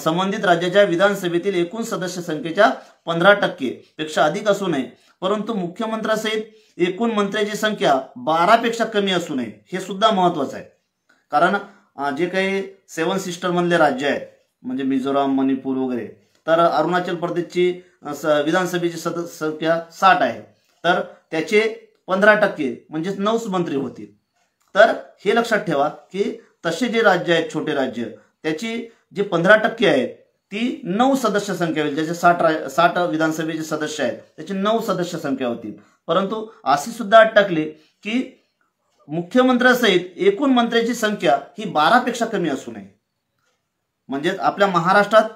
संबंधित राज्याच्या विधानसभेतील एकूण सदस्य संख्येच्या 15% पेक्षा अधिक असू नये. परंतु मुख्यमंत्र्यासहित एकूण मंत्र्यांची संख्या 12पेक्षा कमी असू नये. हे सुद्धा महत्त्वाचं आहे. कारण जे काही 7 सिस्टर मधले राज्य आहेत म्हणजे मिझोराम, मणिपूर वगैरे, तर अरुणाचल प्रदेशची विधानसभेची संख्या 60 आहे. तर त्याचे 15% म्हणजे 9 मंत्री होतील. तर हे लक्षात ठेवा की तसे जे राज्य आहेत, छोटे राज्य, त्याची जे 15% आहे ती 9 सदस्य संख्या होईल. ज्याचे 60 विधानसभेचे सदस्य आहेत त्याची 9 सदस्य संख्या होतील. परंतु अशी सुद्धा अट टाकली की मुख्यमंत्र्यासहित एकूण मंत्र्यांची संख्या ही 12पेक्षा कमी असू नये. म्हणजे आपल्या महाराष्ट्रात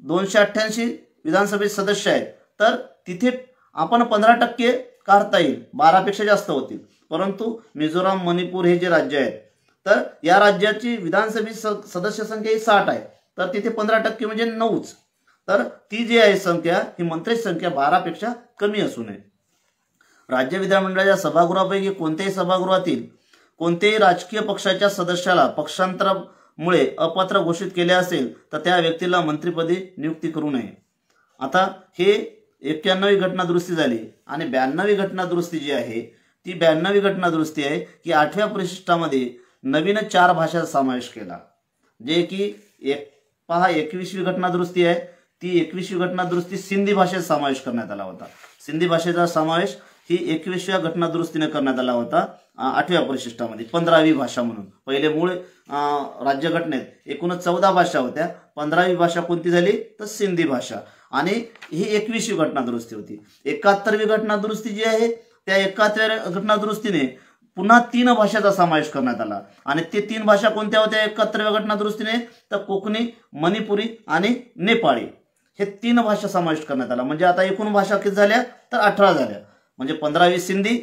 288 विधानसभेचे सदस्य आहेत तर तिथे आपण 15% काढता येईल, 12पेक्षा जास्त होतील. परंतु मिझोराम, मणिपूर हे जे राज्य आहेत तर या राज्याची विधानसभेची सदस्य संख्या ही 60 आहे तर तिथे 15% म्हणजे 9च. तर ती जी आहे संख्या ही मंत्र्यांची संख्या 12पेक्षा कमी असू नये. राज्य विधानमंडळाच्या सभागृहापैकी कोणत्याही सभागृहातील कोणत्याही राजकीय पक्षाच्या सदस्याला पक्षांतरामुळे अपात्र घोषित केले असेल तर त्या व्यक्तीला मंत्रिपदी नियुक्ती करू नये. आता हे 91वी घटना दुरुस्ती झाली आणि 92वी घटना दुरुस्ती जी आहे ती 92वी घटना दुरुस्ती आहे की 8व्या परिशिष्टामध्ये नवीन 4 भाषांचा समावेश केला. जे की 21वी घटना दुरुस्ती आहे ती 21वी घटना दुरुस्ती सिंधी भाषेचा समावेश करण्यात आला होता. सिंधी भाषेचा समावेश ही 21व्या घटना दुरुस्तीने करण्यात आला होता 8व्या परिशिष्टामध्ये 15वी भाषा म्हणून. पहिले मूळ राज्यघटनेत एकूण 14 भाषा होत्या. 15वी भाषा कोणती झाली तर सिंधी भाषा आणि ही 21वी घटना दुरुस्ती होती. 71वी घटना दुरुस्ती जी आहे त्या 71व्या घटना दुरुस्तीने पुन्हा 3 भाषांचा समावेश करण्यात आला आणि ते 3 भाषा कोणत्या होत्या 71व्या घटना दुरुस्तीने तर कोकणी, मणिपुरी आणि नेपाळी हे 3 भाषा समावेश करण्यात आला. म्हणजे आता एकूण भाषा किती झाल्या तर 18 झाल्या. म्हणजे 15वी सिंधी,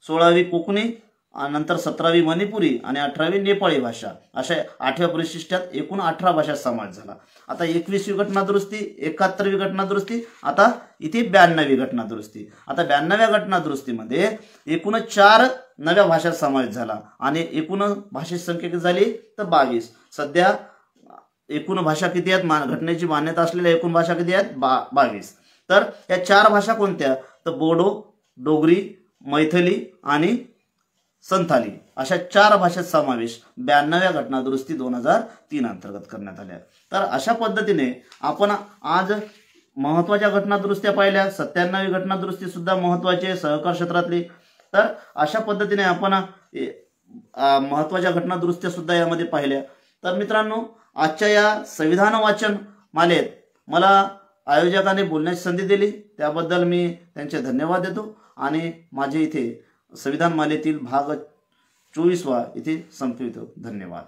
16वी कोकणी, नंतर 17वी मणिपुरी आणि 18वी नेपाळी भाषा अशा 8व्या परिशिष्टात एकूण 18 भाषा समावेश झाला. आता 21वी घटना दुरुस्ती, 71वी घटना दुरुस्ती, आता इथे 92वी घटना दुरुस्ती. आता 92व्या घटना दुरुस्तीमध्ये एकूण 4 नव्या भाषा समावेश झाला आणि एकूण भाषेची संख्या किती झाली तर 22. सध्या एकूण भाषा किती आहेत घटनेची मान्यता असलेल्या एकूण भाषा किती आहेत 22. तर या 4 भाषा कोणत्या तर बोडो, डोगरी, मैथिली आणि संथाली अशा 4 भाषेचा समावेश 92व्या घटना दुरुस्ती 2003 अंतर्गत करण्यात आल्या. तर अशा पद्धतीने आपण आज महत्त्वाच्या घटना दुरुस्त्या पाहिल्या. 97वी घटना दुरुस्ती सुद्धा महत्त्वाची आहे सहकार क्षेत्रातली. तर अशा पद्धतीने आपण महत्त्वाच्या घटना दुरुस्त्या सुद्धा यामध्ये पाहिल्या. तर मित्रांनो आजच्या या संविधान वाचन मालेत मला आयोजकाने बोलण्याची संधी दिली त्याबद्दल मी त्यांचे धन्यवाद देतो आणि माझे इथे संविधान मालेतील भाग 24वा इथे संपवितो. धन्यवाद.